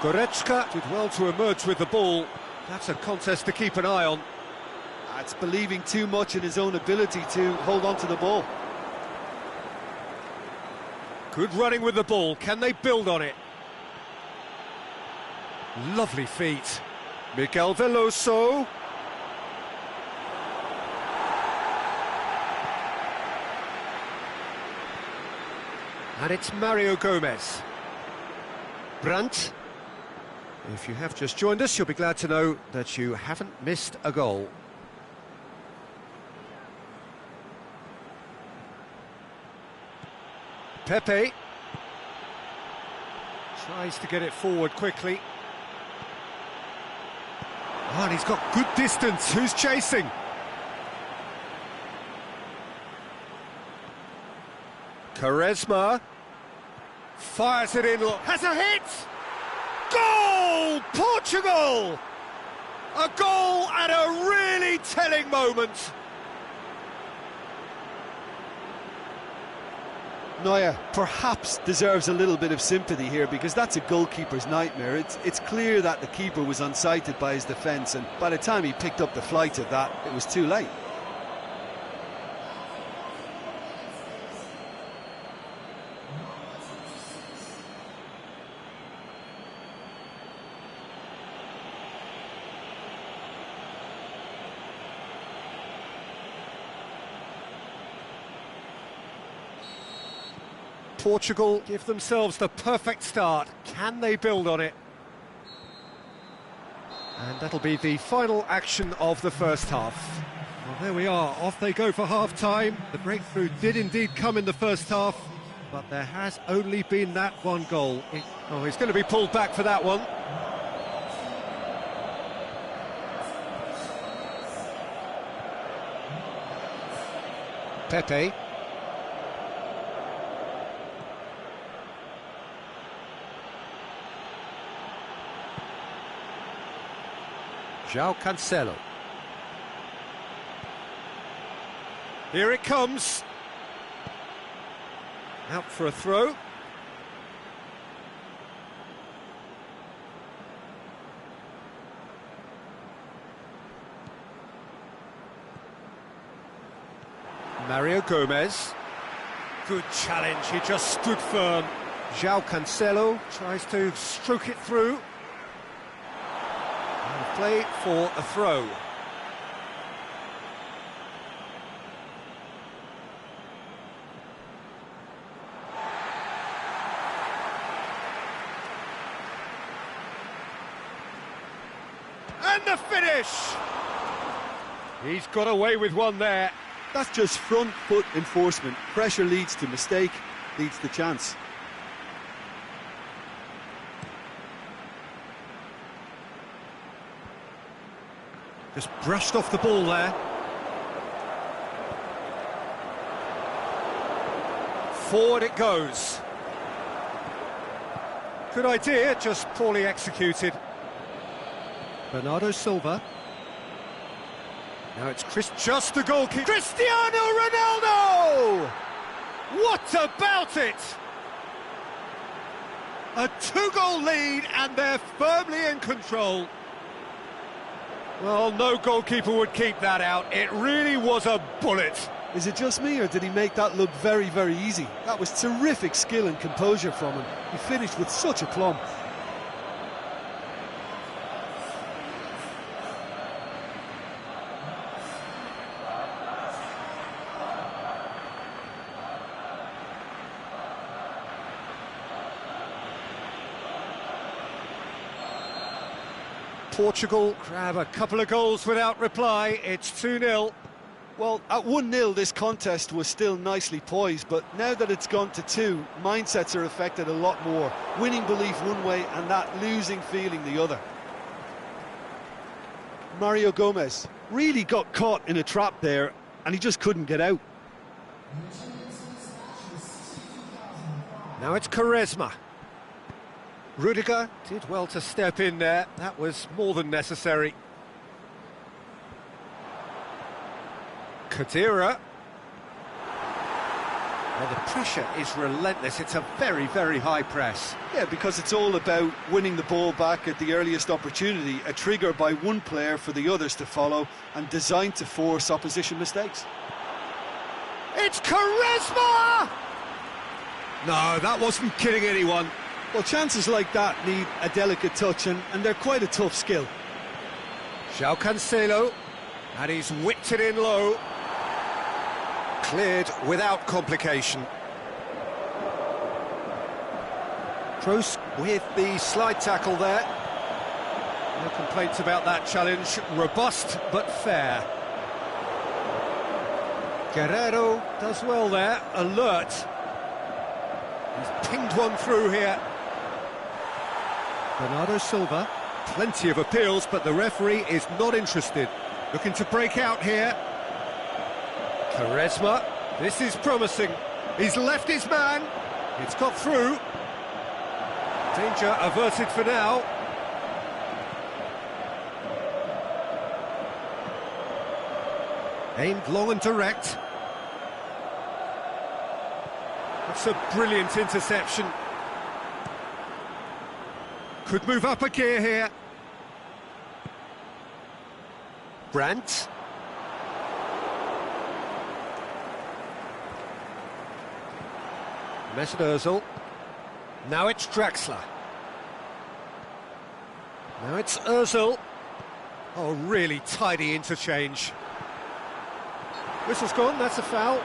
Goretzka did well to emerge with the ball. That's a contest to keep an eye on. That's believing too much in his own ability to hold on to the ball. Good running with the ball. Can they build on it? Lovely feet. Miguel Veloso. And it's Mario Gomez. Brandt. If you have just joined us, you'll be glad to know that you haven't missed a goal. Pepe. Tries to get it forward quickly. Oh, and he's got good distance. Who's chasing? Quaresma. Fires it in. Has a hit! Goal! Portugal! A goal at a really telling moment. Neuer perhaps deserves a little bit of sympathy here, because that's a goalkeeper's nightmare. It's clear that the keeper was unsighted by his defence, and by the time he picked up the flight of that, it was too late. Portugal give themselves the perfect start. Can they build on it? And that'll be the final action of the first half. Well, there we are. Off they go for half-time. The breakthrough did indeed come in the first half, but there has only been that one goal. Oh, he's going to be pulled back for that one. Pepe. João Cancelo. Here it comes. Out for a throw. Mario Gomez. Good challenge, he just stood firm. João Cancelo tries to stroke it through. Play for a throw. And the finish! He's got away with one there. That's just front foot enforcement. Pressure leads to mistake, leads to chance. Just brushed off the ball there. Forward it goes. Good idea, just poorly executed. Bernardo Silva. Now it's just the goalkeeper. Cristiano Ronaldo! What about it? A 2-goal lead and they're firmly in control. Well, no goalkeeper would keep that out. It really was a bullet. Is it just me, or did he make that look very, very easy? That was terrific skill and composure from him. He finished with such aplomb. Portugal grab a couple of goals without reply. It's 2-0. Well, at 1-0 this contest was still nicely poised, but now that it's gone to 2, mindsets are affected a lot more. Winning belief one way and that losing feeling the other. Mario Gomez really got caught in a trap there and he just couldn't get out. Now it's Quaresma. Rudiger did well to step in there. That was more than necessary. Khedira. Well, the pressure is relentless. It's a very, very high press. Yeah, because it's all about winning the ball back at the earliest opportunity, a trigger by one player for the others to follow and designed to force opposition mistakes. It's Quaresma! No, that wasn't kidding anyone. Well, chances like that need a delicate touch and they're quite a tough skill. João Cancelo, and he's whipped it in low. Cleared without complication. Kroos with the slide tackle there. No complaints about that challenge. Robust but fair. Guerrero does well there. Alert. He's pinged one through here. Bernardo Silva. Plenty of appeals, but the referee is not interested. Looking to break out here. Quaresma, this is promising. He's left his man. It's got through. Danger averted for now. Aimed long and direct. That's a brilliant interception. Could move up a gear here. Brandt. Mesut Ozil. Now it's Draxler. Now it's Ozil. Oh, really tidy interchange. Whistle's gone, that's a foul.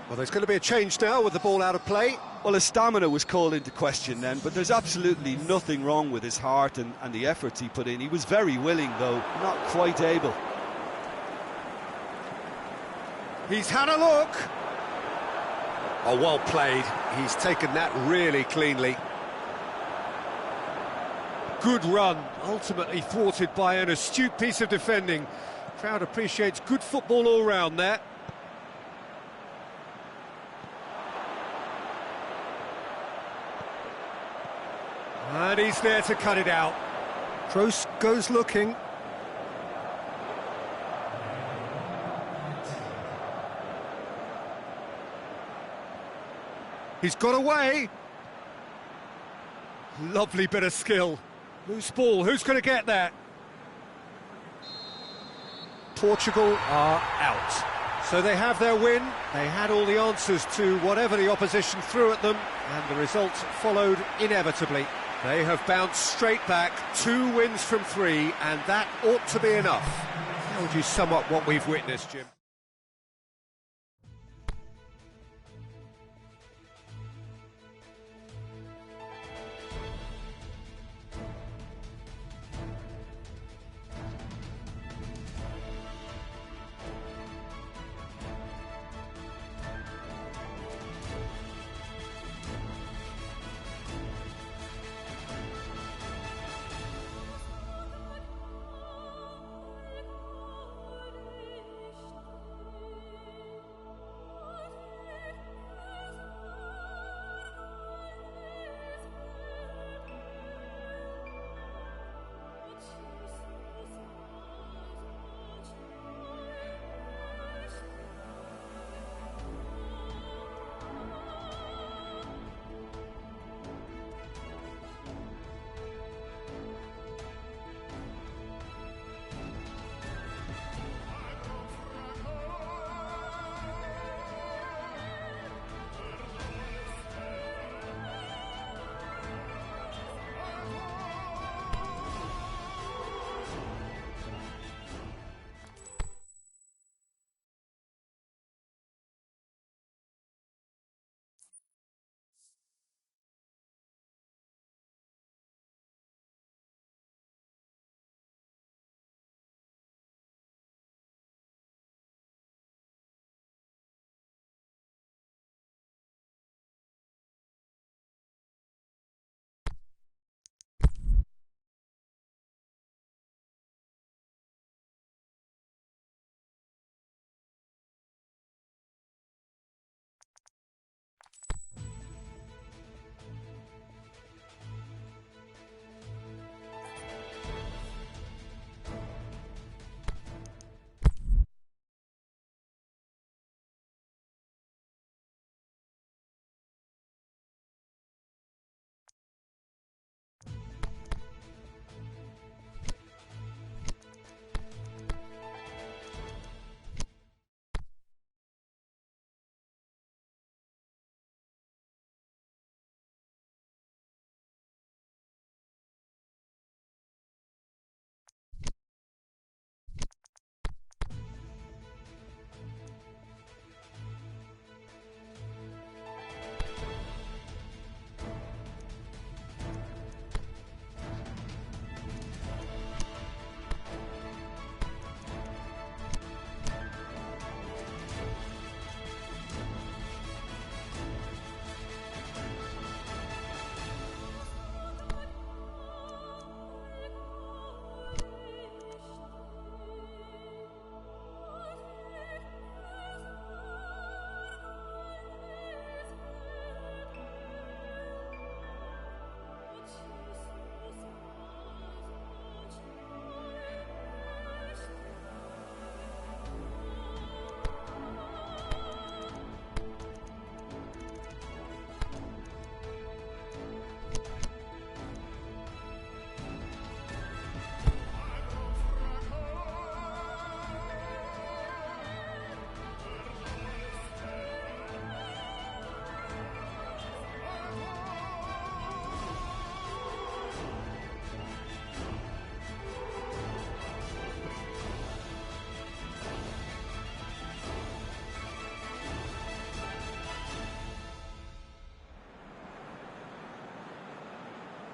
Well, there's going to be a change now with the ball out of play. Well, his stamina was called into question then, but there's absolutely nothing wrong with his heart and the efforts he put in. He was very willing, though, not quite able. He's had a look. Oh, well played. He's taken that really cleanly. Good run, ultimately thwarted by an astute piece of defending. Crowd appreciates good football all round there. And he's there to cut it out. Kroos goes looking. He's got away. Lovely bit of skill. Loose ball, who's going to get that? Portugal are out. So they have their win. They had all the answers to whatever the opposition threw at them, and the result followed inevitably. They have bounced straight back, 2 wins from 3, and that ought to be enough. How would you sum up what we've witnessed, Jim?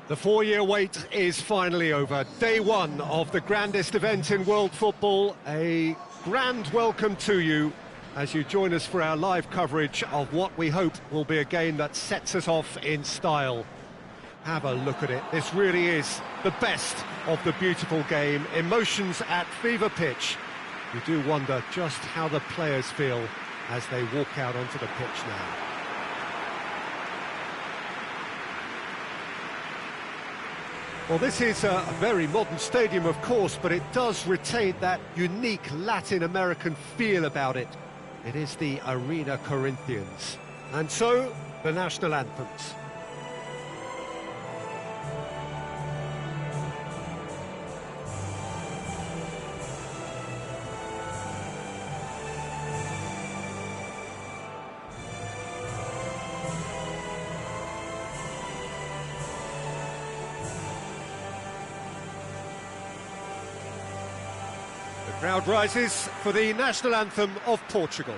The 4-year wait is finally over. Day one of the grandest event in world football. A grand welcome to you as you join us for our live coverage of what we hope will be a game that sets us off in style. Have a look at it. This really is the best of the beautiful game. Emotions at fever pitch. You do wonder just how the players feel as they walk out onto the pitch now. Well, this is a very modern stadium, of course, but it does retain that unique Latin American feel about it. It is the Arena Corinthians. And so, the national anthems. Crowd rises for the national anthem of Portugal.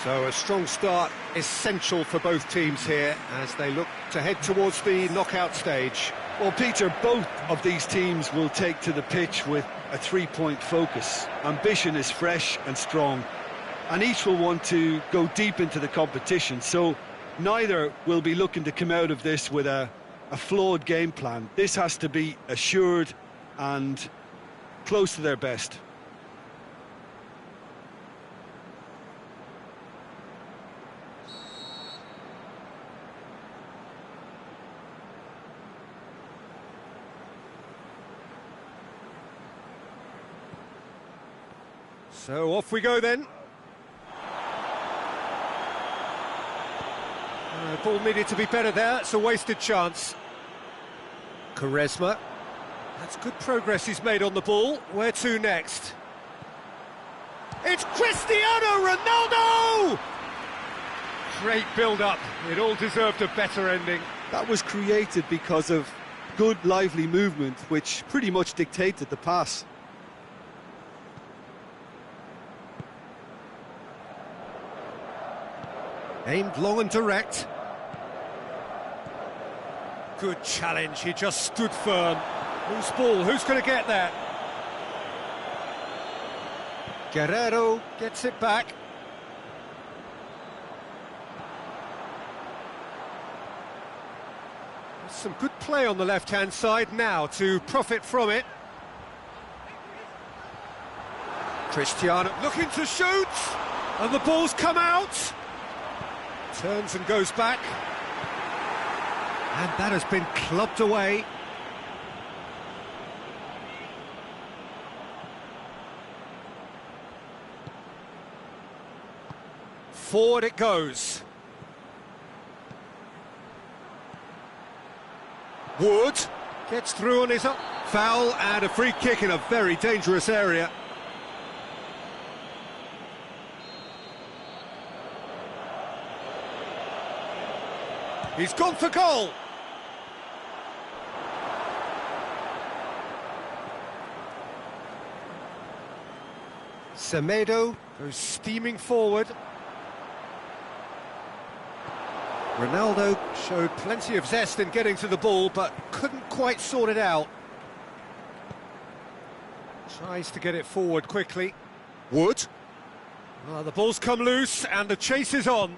So a strong start essential for both teams here as they look to head towards the knockout stage. Well, Peter, both of these teams will take to the pitch with a three-point focus. Ambition is fresh and strong, and each will want to go deep into the competition, so neither will be looking to come out of this with a flawed game plan. This has to be assured and close to their best. So off we go then. Ball needed to be better there, it's a wasted chance. Quaresma. That's good progress he's made on the ball. Where to next? It's Cristiano Ronaldo! Great build-up. It all deserved a better ending. That was created because of good, lively movement, which pretty much dictated the pass. Aimed long and direct. Good challenge, he just stood firm. Loose ball, who's going to get that? Guerrero gets it back. Some good play on the left-hand side now to profit from it. Cristiano looking to shoot, and the ball's come out. Turns and goes back. And that has been clubbed away. Forward it goes. Wood gets through on his up. Foul and a free kick in a very dangerous area. He's gone for goal. Semedo goes steaming forward. Ronaldo showed plenty of zest in getting to the ball, but couldn't quite sort it out. Tries to get it forward quickly. Wood. Well, the ball's come loose and the chase is on.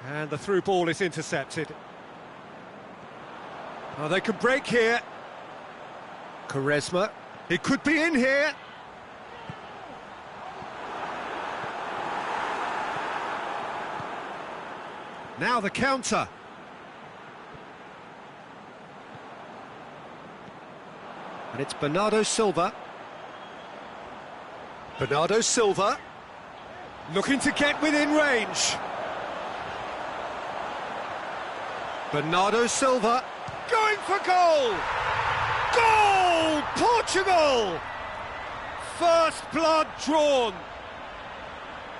And the through ball is intercepted. Oh, they can break here. Quaresma. He could be in here. Now the counter. And it's Bernardo Silva. Bernardo Silva. Looking to get within range. Bernardo Silva. Going for goal! Goal! Portugal! First blood drawn.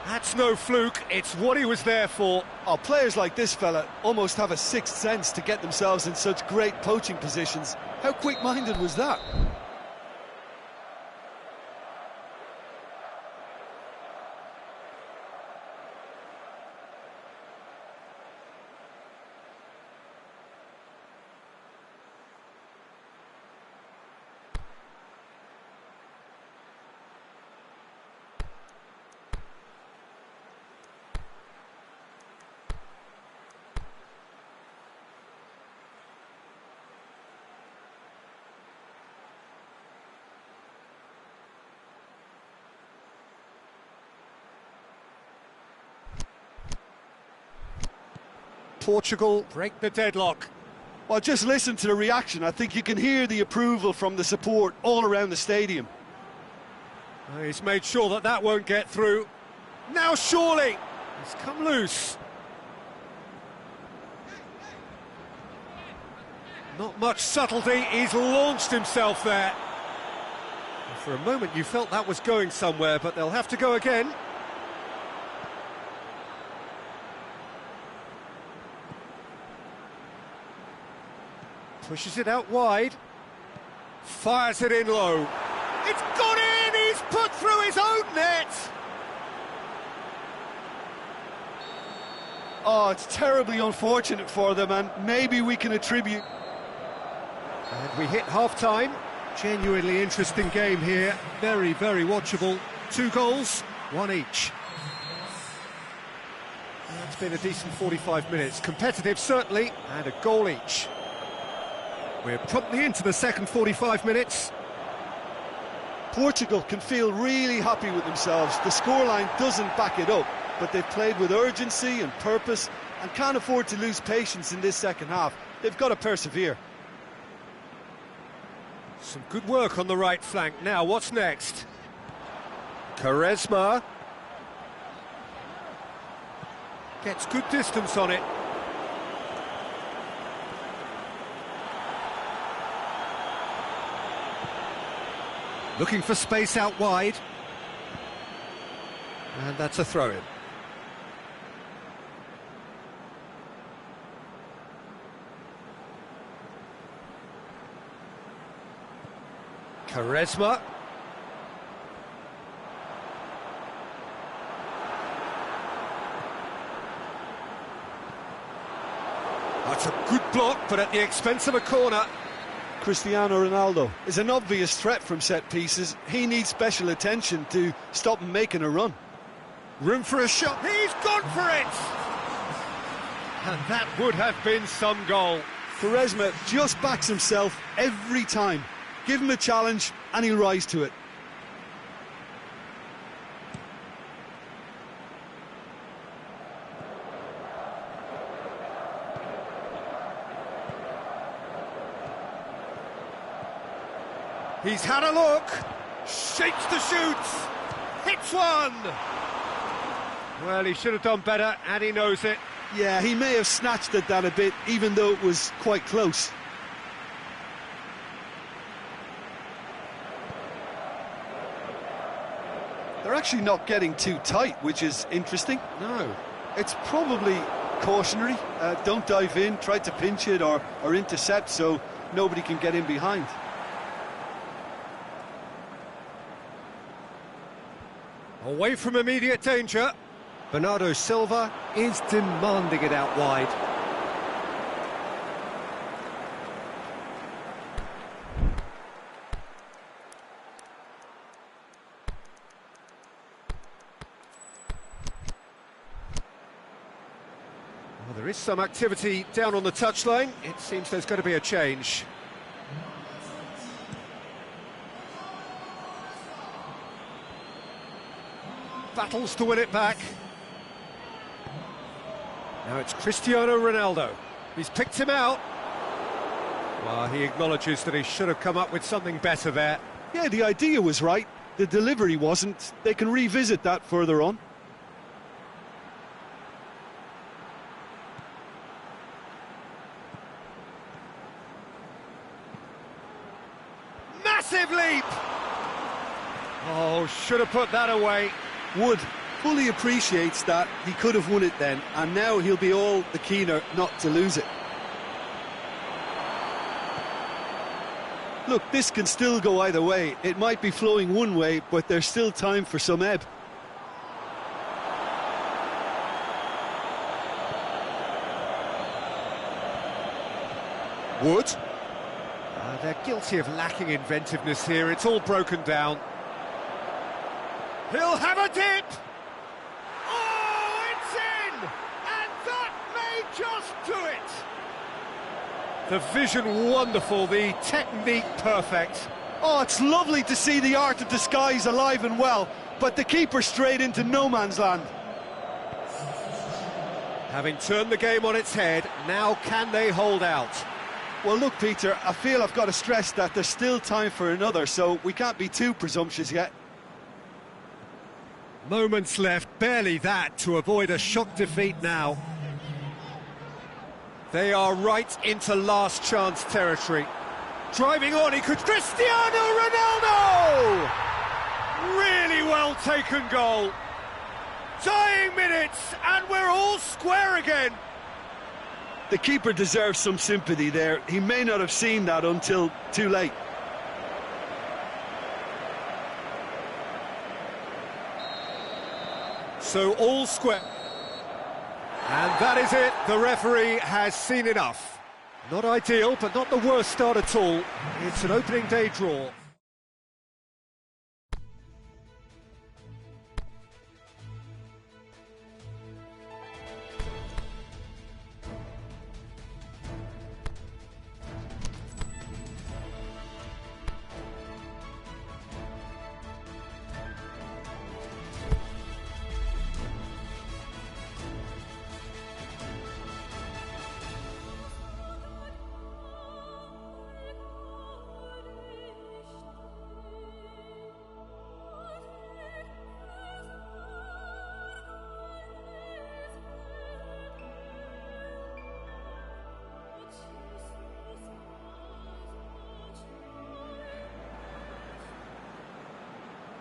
That's no fluke, it's what he was there for. Oh, players like this fella almost have a sixth sense to get themselves in such great poaching positions. How quick-minded was that? Portugal break the deadlock. Well, just listen to the reaction. I think you can hear the approval from the support all around the stadium. He's made sure that that won't get through. Now surely, he's come loose. Not much subtlety, he's launched himself there. For a moment you felt that was going somewhere, but they'll have to go again. Pushes it out wide. Fires it in low. It's gone in! He's put through his own net! Oh, it's terribly unfortunate for them, and maybe we can attribute... And we hit half-time. Genuinely interesting game here. Very, very watchable. 2 goals, 1 each. That's been a decent 45 minutes. Competitive, certainly, and a goal each. We're promptly into the second 45 minutes. Portugal can feel really happy with themselves. The scoreline doesn't back it up, but they've played with urgency and purpose and can't afford to lose patience in this second half. They've got to persevere. Some good work on the right flank. Now, what's next? Quaresma. Gets good distance on it. Looking for space out wide. And that's a throw-in. Quaresma. That's a good block, but at the expense of a corner. Cristiano Ronaldo is an obvious threat from set pieces. He needs special attention to stop him making a run. Room for a shot. He's gone for it! And that would have been some goal. Quaresma just backs himself every time. Give him a challenge and he'll rise to it. He's had a look, shakes the shoots, hits one! Well, he should have done better, and he knows it. Yeah, he may have snatched at that a bit, even though it was quite close. They're actually not getting too tight, which is interesting. No. It's probably cautionary. Don't dive in, try to pinch it or intercept so nobody can get in behind. Away from immediate danger. Bernardo Silva is demanding it out wide. Well, there is some activity down on the touchline. It seems there's going to be a change. Battles to win it back. Now it's Cristiano Ronaldo. He's picked him out. Well, he acknowledges that he should have come up with something better there. Yeah, the idea was right. The delivery wasn't. They can revisit that further on. Massive leap! Oh, should have put that away. Wood fully appreciates that he could have won it then, and now he'll be all the keener not to lose it. Look, this can still go either way. It might be flowing one way, but there's still time for some ebb. Wood. They're guilty of lacking inventiveness here. It's all broken down. He'll have a dip! Oh, it's in! And that may just do it! The vision wonderful, the technique perfect. Oh, it's lovely to see the art of disguise alive and well, but the keeper straight into no man's land. Having turned the game on its head, now can they hold out? Well, look, Peter, I feel I've got to stress that there's still time for another, so we can't be too presumptuous yet. Moments left, barely that, to avoid a shock defeat now. They are right into last chance territory. Driving on, he could... Cristiano Ronaldo! Really well taken goal. Dying minutes, and we're all square again. The keeper deserves some sympathy there. He may not have seen that until too late. So all square. And that is it. The referee has seen enough. Not ideal, but not the worst start at all. It's an opening day draw.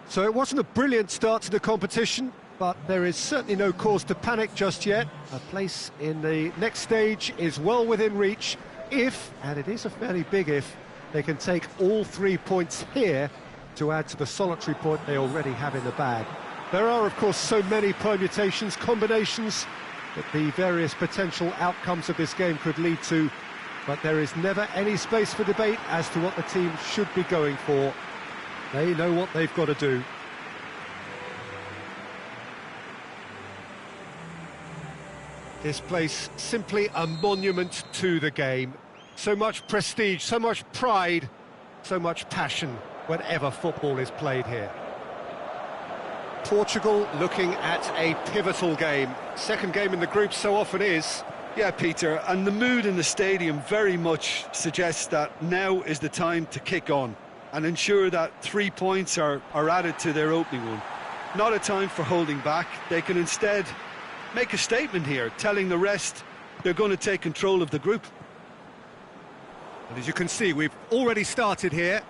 So it wasn't a brilliant start to the competition, but there is certainly no cause to panic just yet. A place in the next stage is well within reach if, and it is a fairly big if, they can take all 3 points here to add to the solitary point they already have in the bag. There are, of course, so many permutations, combinations that the various potential outcomes of this game could lead to, but there is never any space for debate as to what the team should be going for. They know what they've got to do. This place, simply a monument to the game. So much prestige, so much pride, so much passion whenever football is played here. Portugal looking at a pivotal game. Second game in the group so often is. Yeah, Peter, and the mood in the stadium very much suggests that now is the time to kick on and ensure that 3 points are added to their opening one. Not a time for holding back. They can instead make a statement here, telling the rest they're going to take control of the group. And as you can see, we've already started here.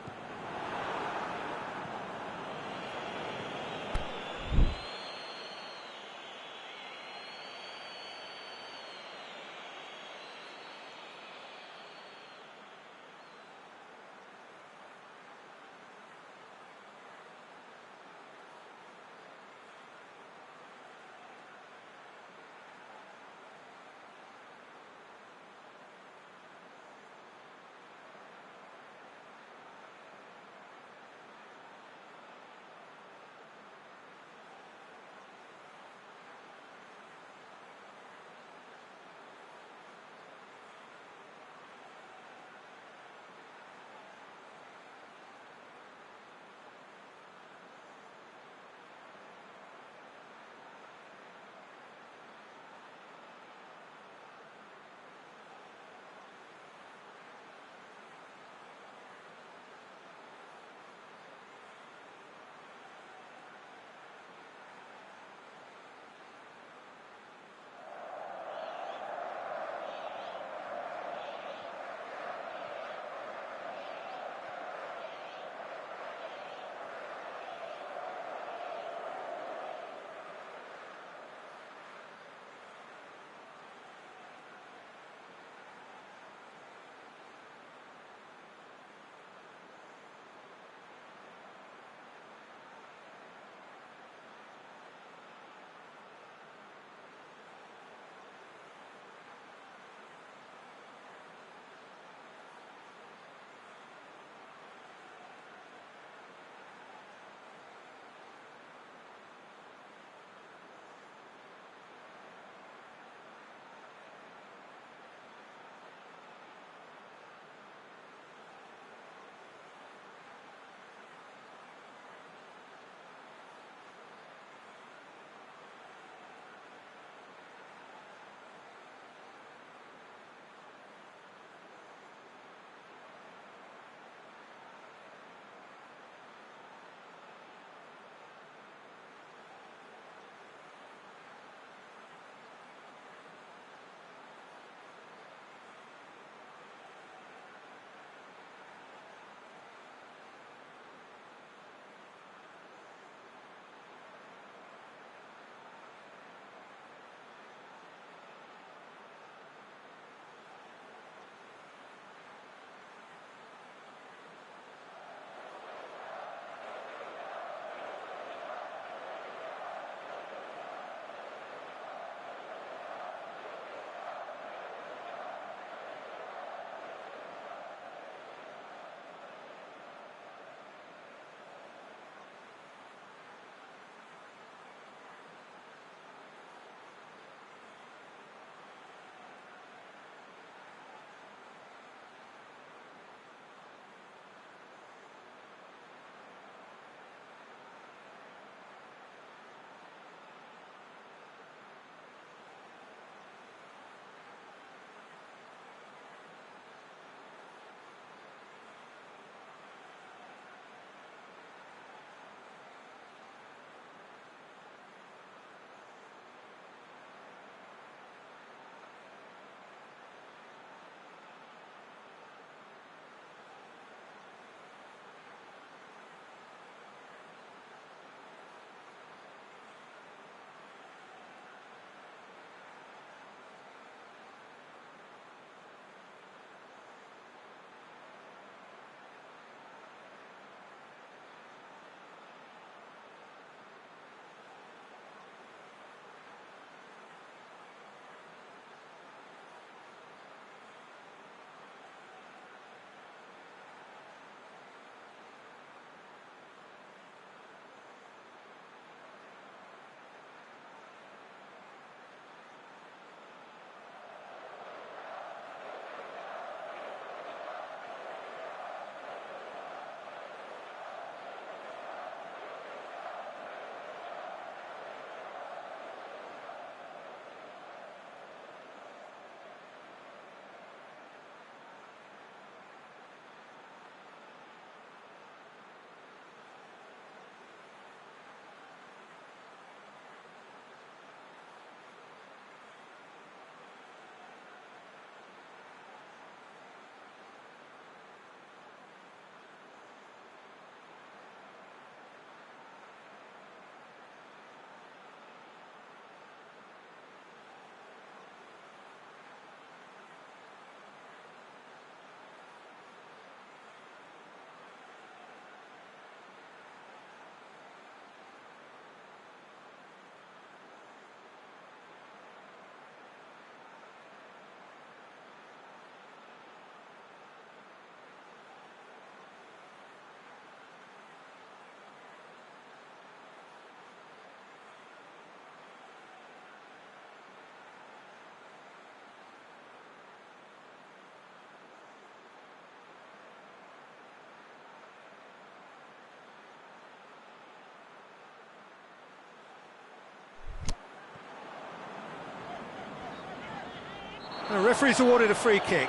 The referee's awarded a free kick.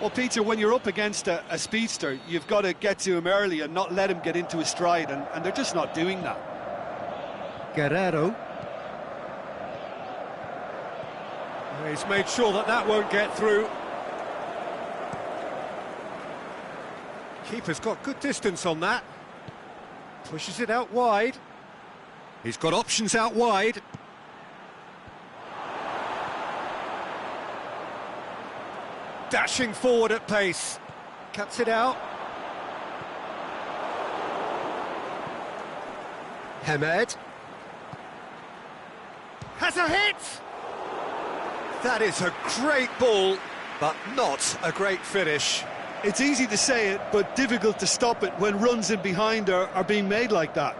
Well, Peter, when you're up against a speedster, you've got to get to him early and not let him get into his stride, and they're just not doing that. Guerrero. He's made sure that won't get through. Keeper's got good distance on that. Pushes it out wide. He's got options out wide. Dashing forward at pace. Cuts it out. Hamed. Has a hit! That is a great ball, but not a great finish. It's easy to say it, but difficult to stop it when runs in behind are being made like that.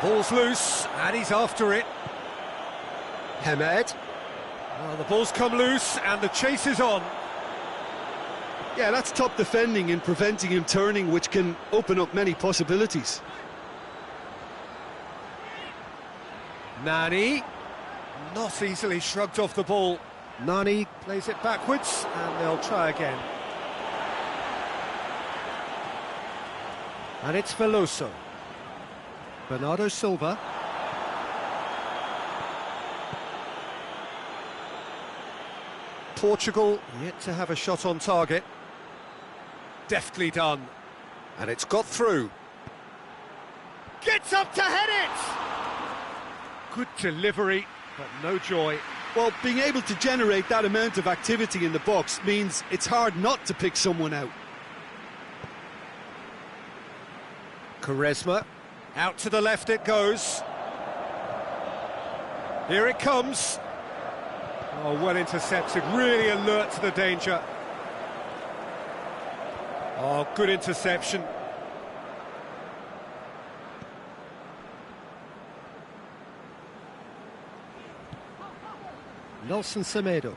The ball's loose, and he's after it. Hamed. Well, the ball's come loose, and the chase is on. Yeah, that's top defending in preventing him turning, which can open up many possibilities. Nani, not easily shrugged off the ball. Nani plays it backwards, and they'll try again. And it's Veloso. Bernardo Silva. Portugal yet to have a shot on target. Deftly done. And it's got through. Gets up to head it! Good delivery, but no joy. Well, being able to generate that amount of activity in the box means it's hard not to pick someone out. Quaresma, out to the left it goes. Here it comes. Oh, well intercepted, really alert to the danger. Oh, good interception. Nelson Semedo.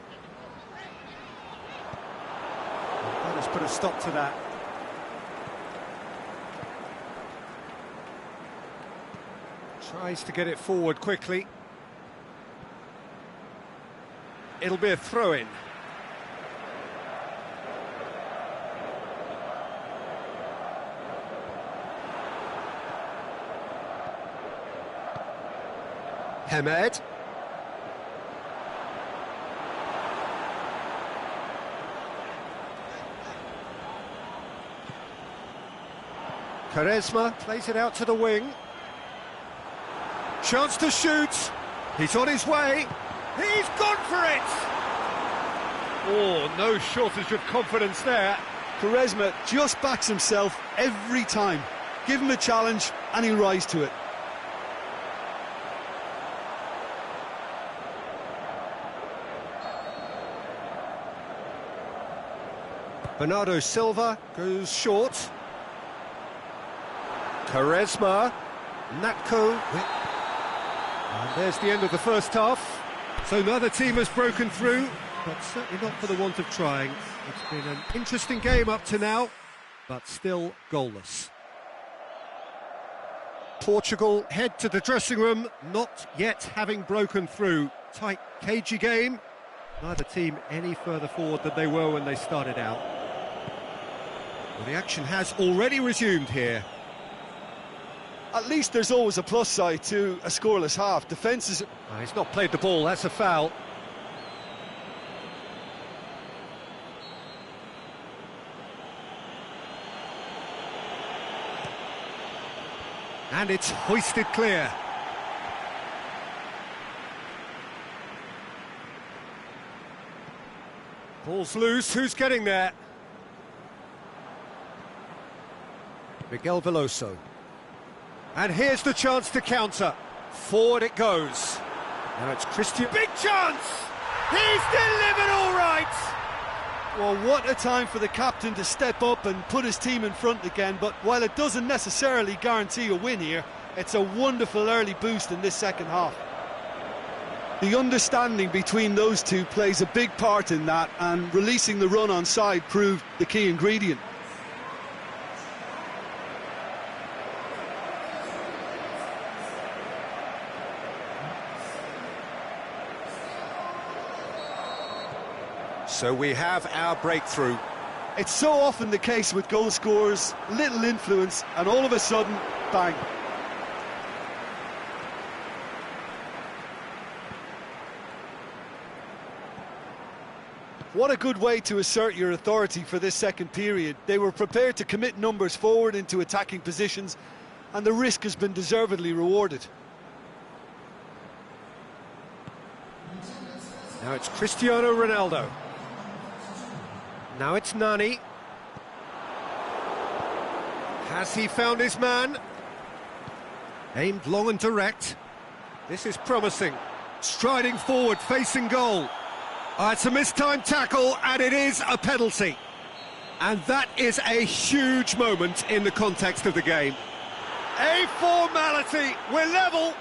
That has put a stop to that. Tries to get it forward quickly. It'll be a throw-in. Hamed. Quaresma plays it out to the wing. Chance to shoot. He's on his way. He's gone for it! Oh, no shortage of confidence there. Quaresma just backs himself every time. Give him a challenge and he'll rise to it. Bernardo Silva goes short. Quaresma. Natko. And there's the end of the first half. So neither team has broken through, but certainly not for the want of trying. It's been an interesting game up to now, but still goalless. Portugal head to the dressing room, not yet having broken through. Tight, cagey game. Neither team any further forward than they were when they started out. Well, the action has already resumed here. At least there's always a plus side to a scoreless half. Defence is... He's not played the ball, that's a foul. And it's hoisted clear. Ball's loose, who's getting there? Miguel Veloso. And here's the chance to counter. Forward it goes. Now it's Christian. Big chance! He's delivered all right! Well, what a time for the captain to step up and put his team in front again. But while it doesn't necessarily guarantee a win here, it's a wonderful early boost in this second half. The understanding between those two plays a big part in that, and releasing the run on side proved the key ingredient. So we have our breakthrough. It's so often the case with goal scorers, little influence, and all of a sudden, bang. What a good way to assert your authority for this second period. They were prepared to commit numbers forward into attacking positions, and the risk has been deservedly rewarded. Now it's Cristiano Ronaldo. Now it's Nani. Has he found his man? Aimed long and direct. This is promising. Striding forward, facing goal. It's a mistimed tackle, and it is a penalty. And that is a huge moment in the context of the game. A formality, we're level.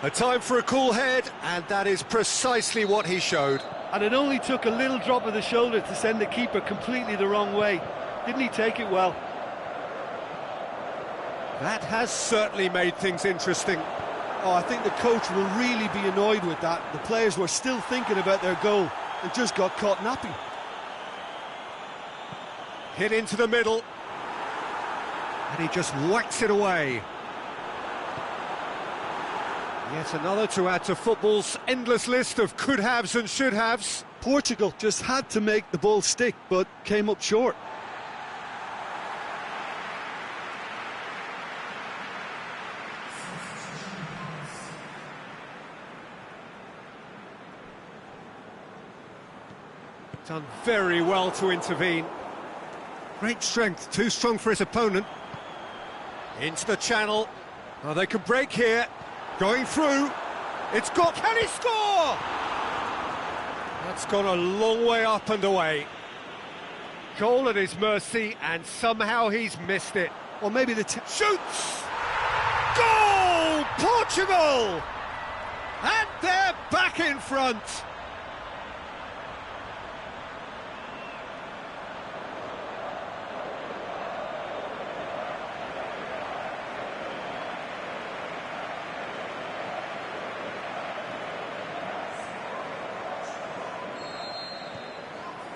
A time for a cool head, and that is precisely what he showed. And it only took a little drop of the shoulder to send the keeper completely the wrong way. Didn't he take it well? That has certainly made things interesting. Oh, I think the coach will really be annoyed with that. The players were still thinking about their goal and just got caught napping. Hit into the middle. And he just whacks it away. Yet another to add to football's endless list of could-haves and should-haves. Portugal just had to make the ball stick, but came up short. Done very well to intervene. Great strength, too strong for his opponent. Into the channel. Oh, they could break here. Going through. It's got... Can he score? That's gone a long way up and away. Goal at his mercy, and somehow he's missed it. Or maybe the... Shoots! Goal! Portugal! And they're back in front.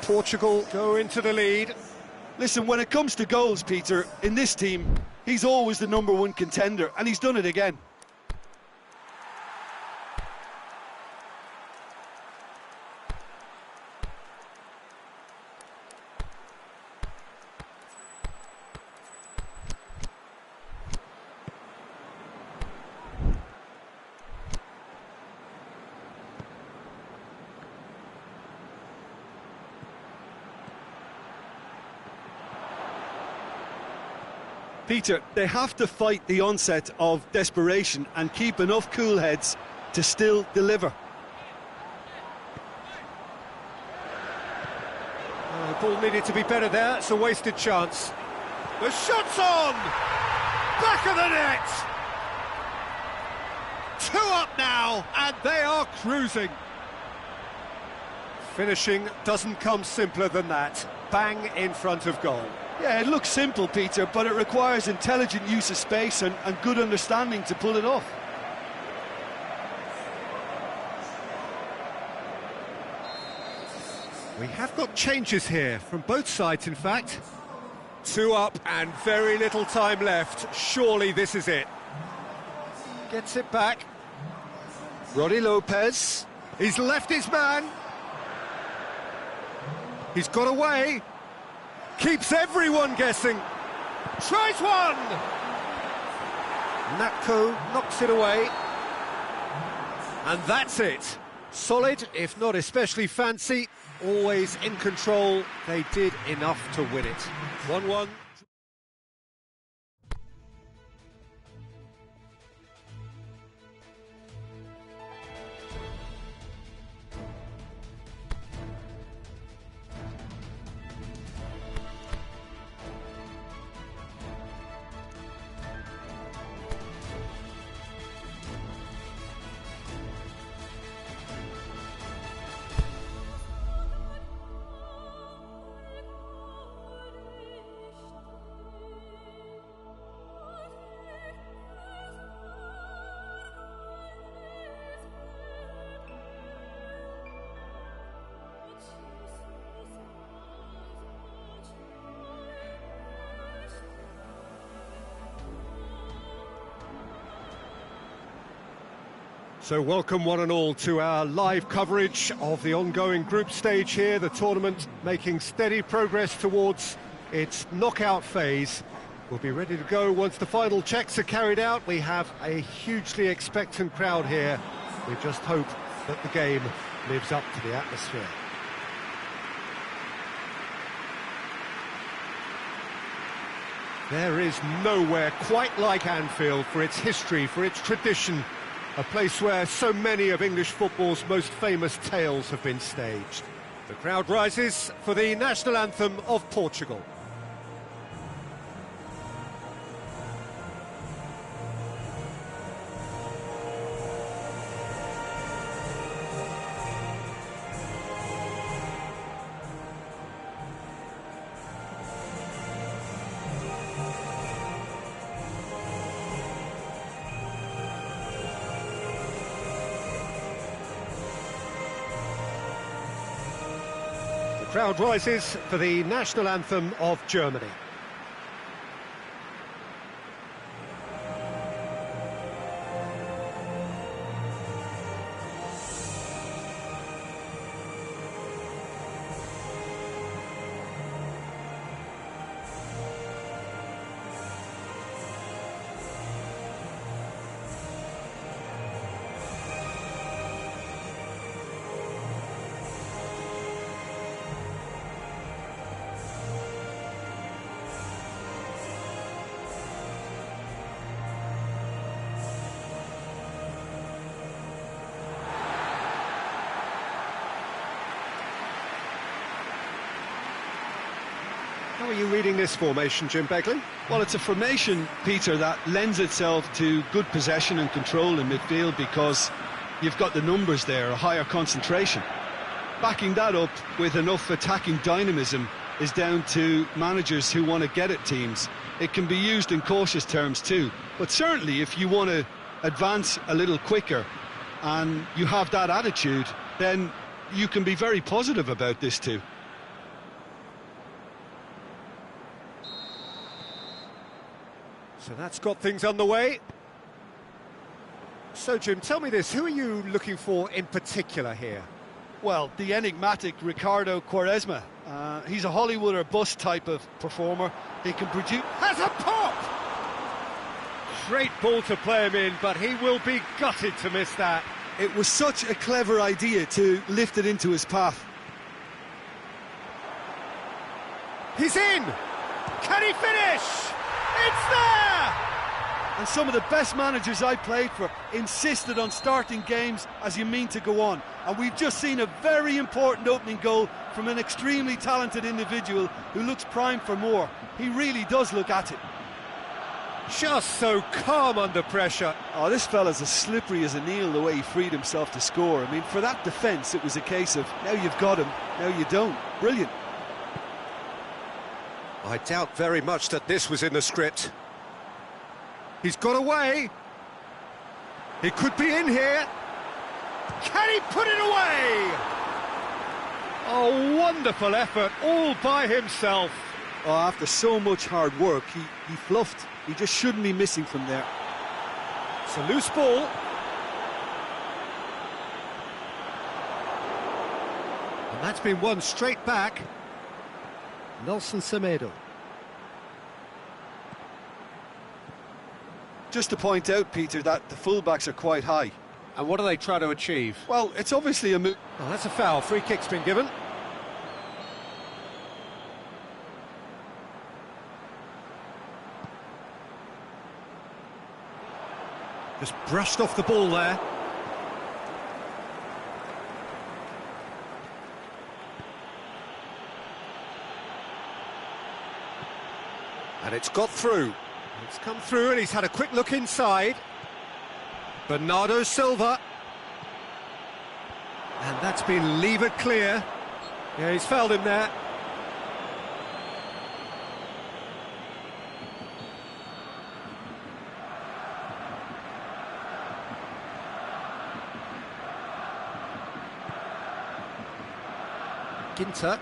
Portugal go into the lead. Listen, when it comes to goals, Peter, in this team, he's always the #1 contender, and he's done it again. Peter, they have to fight the onset of desperation and keep enough cool heads to still deliver. The ball needed to be better there, it's a wasted chance. The shot's on! Back of the net! 2 up now, and they are cruising. Finishing doesn't come simpler than that. Bang in front of goal. Yeah, it looks simple, Peter, but it requires intelligent use of space and good understanding to pull it off. We have got changes here, from both sides in fact. 2 up and very little time left. Surely this is it. Gets it back. Roddy Lopez. He's left his man. He's got away. Keeps everyone guessing. Tries one! Natko knocks it away. And that's it. Solid, if not especially fancy. Always in control. They did enough to win it. 1-1. So welcome one and all to our live coverage of the ongoing group stage here, the tournament making steady progress towards its knockout phase. We'll be ready to go once the final checks are carried out. We have a hugely expectant crowd here. We just hope that the game lives up to the atmosphere. There is nowhere quite like Anfield for its history, for its tradition. A place where so many of English football's most famous tales have been staged. The crowd rises for the national anthem of Portugal. The crowd rises for the national anthem of Germany. How are you reading this formation, Jim Begley? Well, it's a formation, Peter, that lends itself to good possession and control in midfield because you've got the numbers there, a higher concentration. Backing that up with enough attacking dynamism is down to managers who want to get at teams. It can be used in cautious terms too, but certainly if you want to advance a little quicker and you have that attitude, then you can be very positive about this too. So that's got things underway. So, Jim, tell me this, who are you looking for in particular here? Well, the enigmatic Ricardo Quaresma. He's a Hollywood or bust type of performer. He can produce... Has a pop! Great ball to play him in, but he will be gutted to miss that. It was such a clever idea to lift it into his path. He's in! Can he finish? It's there! And some of the best managers I played for insisted on starting games as you mean to go on. And we've just seen a very important opening goal from an extremely talented individual who looks primed for more. He really does look at it. Just so calm under pressure. Oh, this fella's as slippery as an eel the way he freed himself to score. I mean, for that defence, it was a case of, now you've got him, now you don't. Brilliant. I doubt very much that this was in the script. He's got away. He could be in here. Can he put it away? A wonderful effort, all by himself. Oh, after so much hard work, he fluffed. He just shouldn't be missing from there. It's a loose ball. And that's been won straight back. Nelson Semedo. Just to point out, Peter, that the fullbacks are quite high. And what do they try to achieve? Well, it's obviously a move. Oh, that's a foul. Free kick's been given. Just brushed off the ball there. And it's got through. It's come through and he's had a quick look inside. Bernardo Silva. And that's been levered clear. Yeah, he's fouled him there. Ginter.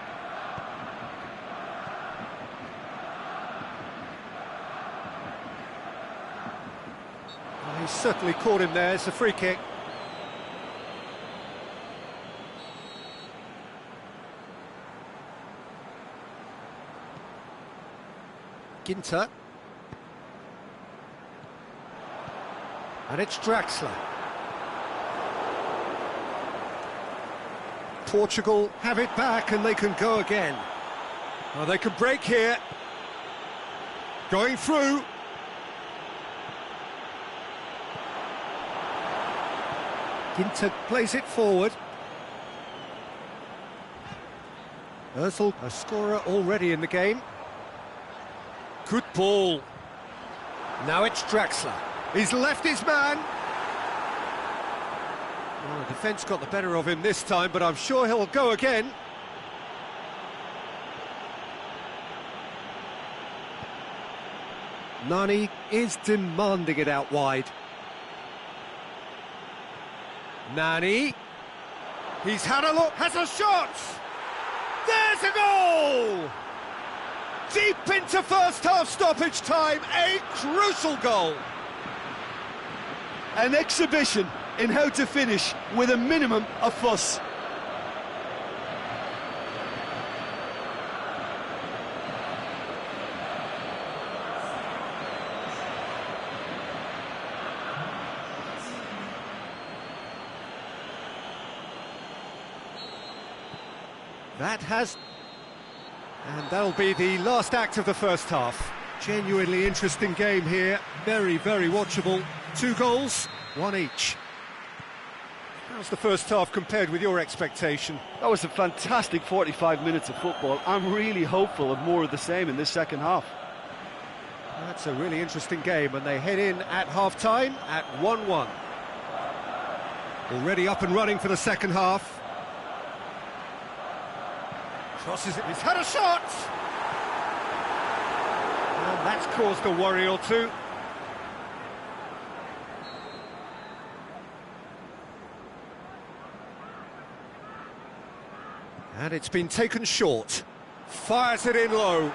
Well, he's certainly caught him there. It's a free kick. Ginter. And it's Draxler. Portugal have it back and they can go again. Oh, they can break here. Going through. Ginter plays it forward. Özil, a scorer already in the game. Good ball. Now it's Draxler. He's left his man. Well, the defence got the better of him this time, but I'm sure he'll go again. Nani is demanding it out wide. Nani. He's had a look, has a shot! There's a goal! Deep into first half stoppage time, a crucial goal. An exhibition in how to finish with a minimum of fuss. And that'll be the last act of the first half. Genuinely interesting game here, very, very watchable. 2 goals, 1 each. How's the first half compared with your expectation? That was a fantastic 45 minutes of football. I'm really hopeful of more of the same in this second half. That's a really interesting game, and they head in at half-time at 1-1. Already up and running for the second half. Crosses it, he's had a shot! And that's caused a worry or two. And it's been taken short. Fires it in low.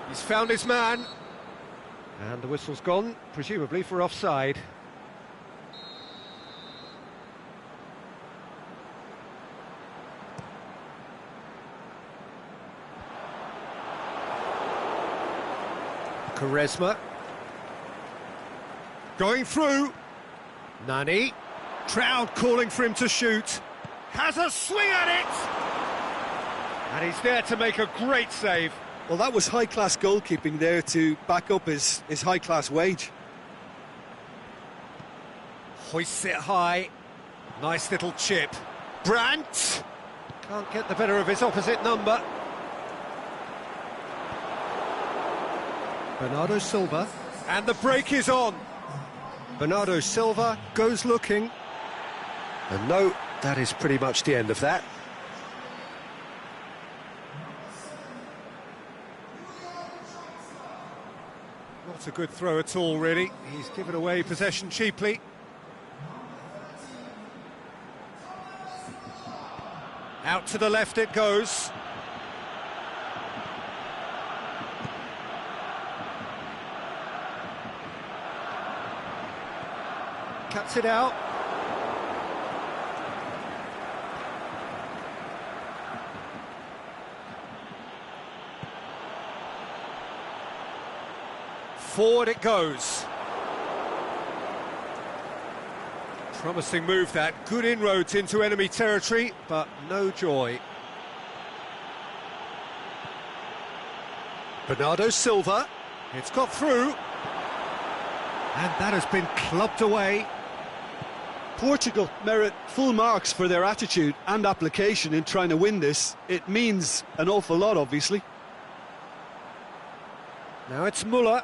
He's found his man. And the whistle's gone, presumably for offside. Quaresma. Going through. Nani. Crowd calling for him to shoot. Has a swing at it! And he's there to make a great save. Well, that was high-class goalkeeping there to back up his high-class wage. Hoists it high. Nice little chip. Brandt! Can't get the better of his opposite number. Bernardo Silva. And the break is on. Bernardo Silva goes looking. And no, that is pretty much the end of that. Not a good throw at all, really. He's given away possession cheaply. Out to the left it goes. Cuts it out. Forward it goes. Promising move that. Good inroads into enemy territory, but no joy. Bernardo Silva. It's got through. And that has been clubbed away. Portugal merit full marks for their attitude and application in trying to win this. It means an awful lot, obviously. Now it's Muller.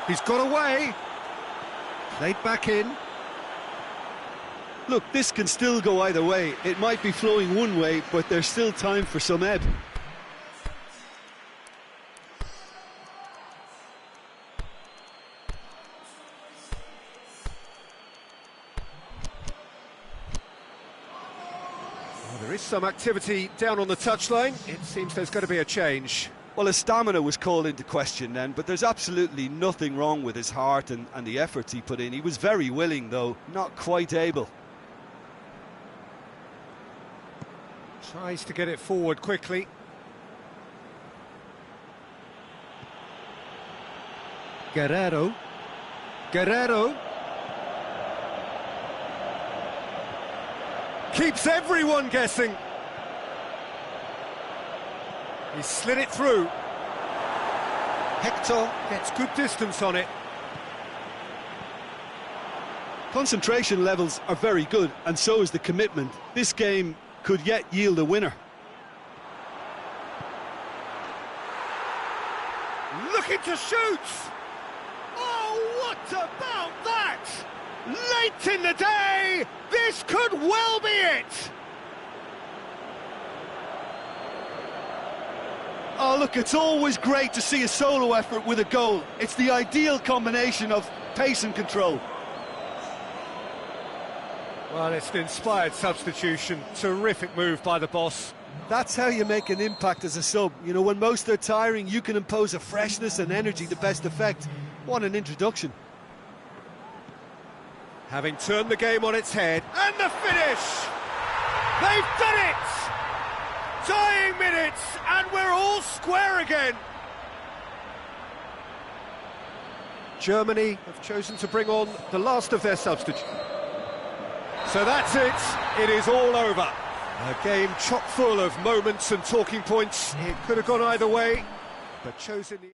He's got away. Played back in. Look, this can still go either way. It might be flowing one way, but there's still time for some ebb. There is some activity down on the touchline. It seems there's going to be a change. Well, his stamina was called into question then, but there's absolutely nothing wrong with his heart and the efforts he put in. He was very willing, though, not quite able. Tries to get it forward quickly. Guerrero. Keeps everyone guessing. He slid it through. Hector gets good distance on it. Concentration levels are very good, and so is the commitment. This game could yet yield a winner. Looking to shoot! Oh, what about that? Late in the day, this could well be it! Oh, look, it's always great to see a solo effort with a goal. It's the ideal combination of pace and control. Well, it's an inspired substitution. Terrific move by the boss. That's how you make an impact as a sub. You know, when most are tiring, you can impose a freshness and energy to best effect. What an introduction. Having turned the game on its head, and the finish! They've done it! Dying minutes, and we're all square again. Germany have chosen to bring on the last of their substitutes. So that's it. It is all over. A game chock full of moments and talking points. It could have gone either way, but chosen the...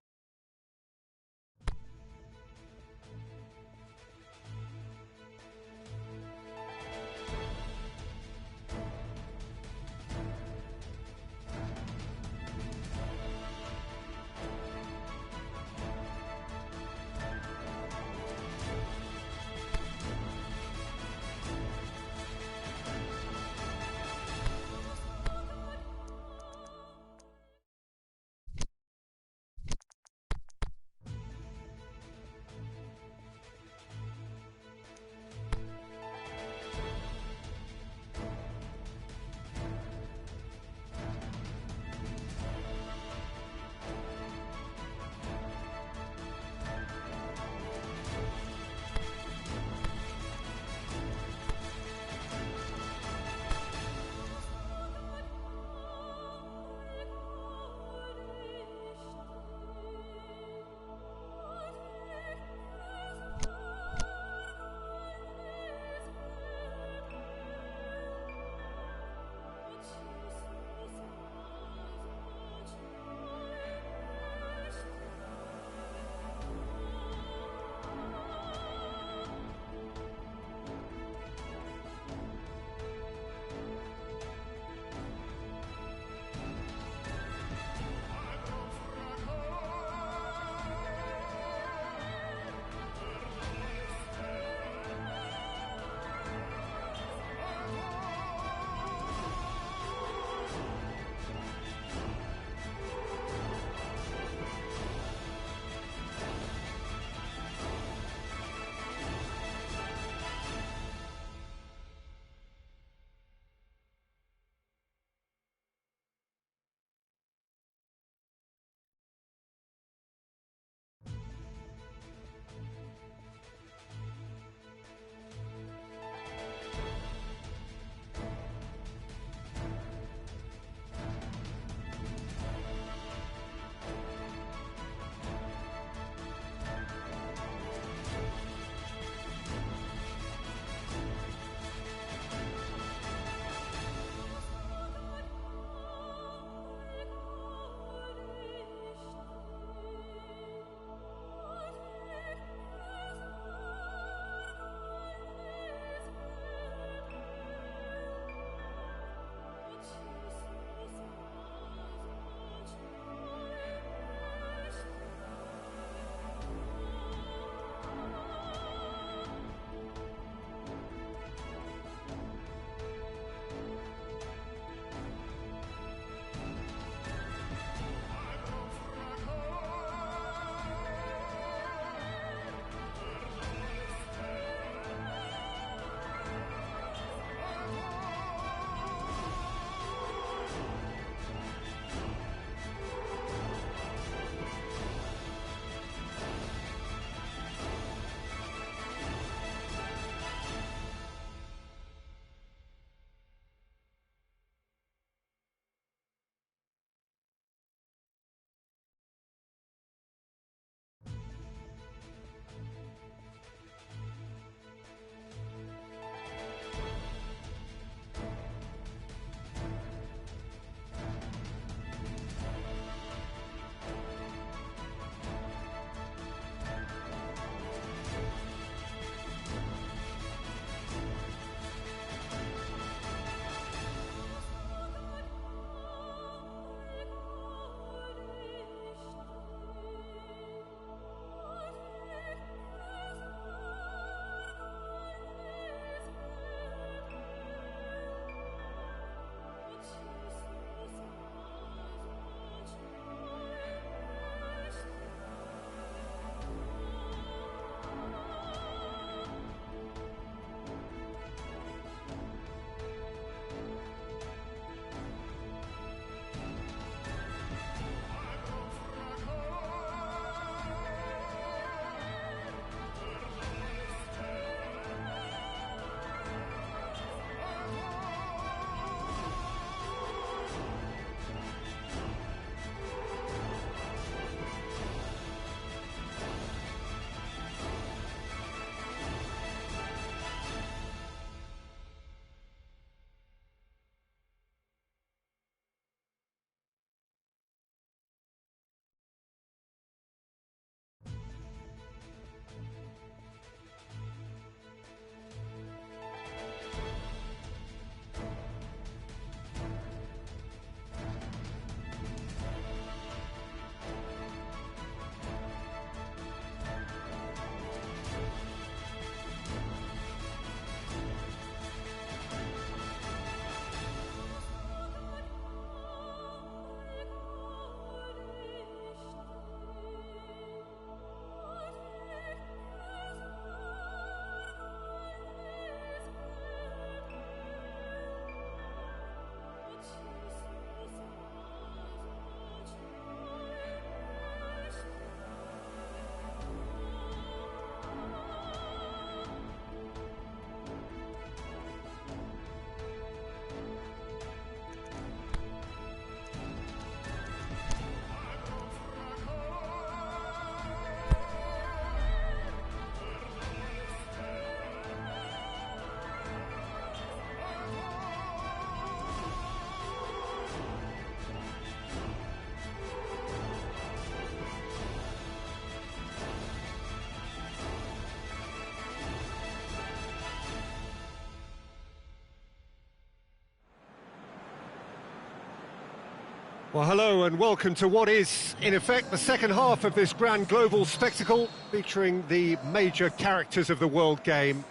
Well, hello and welcome to what is, in effect, the second half of this grand global spectacle featuring the major characters of the world game.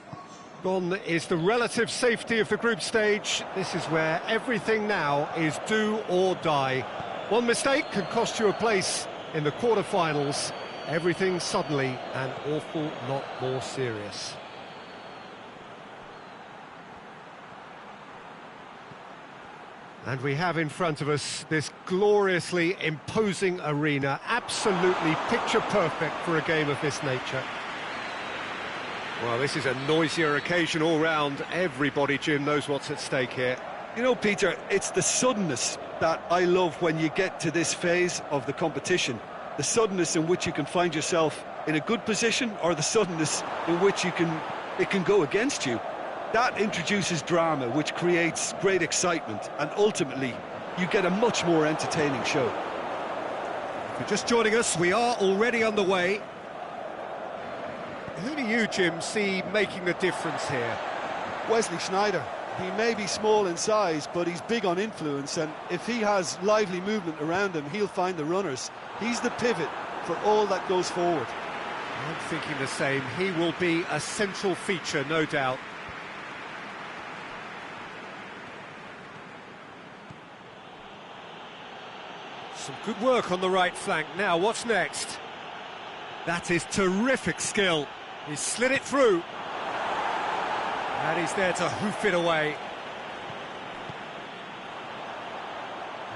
Gone is the relative safety of the group stage. This is where everything now is do or die. One mistake can cost you a place in the quarter-finals. Everything suddenly an awful lot more serious. And we have in front of us this gloriously imposing arena, absolutely picture perfect for a game of this nature. Well, this is a noisier occasion all round. Everybody, Jim, knows what's at stake here. You know, Peter, it's the suddenness that I love when you get to this phase of the competition. The suddenness in which you can find yourself in a good position, or the suddenness in which it can go against you. That introduces drama, which creates great excitement, and ultimately, you get a much more entertaining show. If you're just joining us, we are already underway. Who do you, Jim, see making the difference here? Wesley Sneijder. He may be small in size, but he's big on influence, and if he has lively movement around him, he'll find the runners. He's the pivot for all that goes forward. I'm thinking the same. He will be a central feature, no doubt. Some good work on the right flank. Now, what's next? That is terrific skill. He's slid it through. And he's there to hoof it away.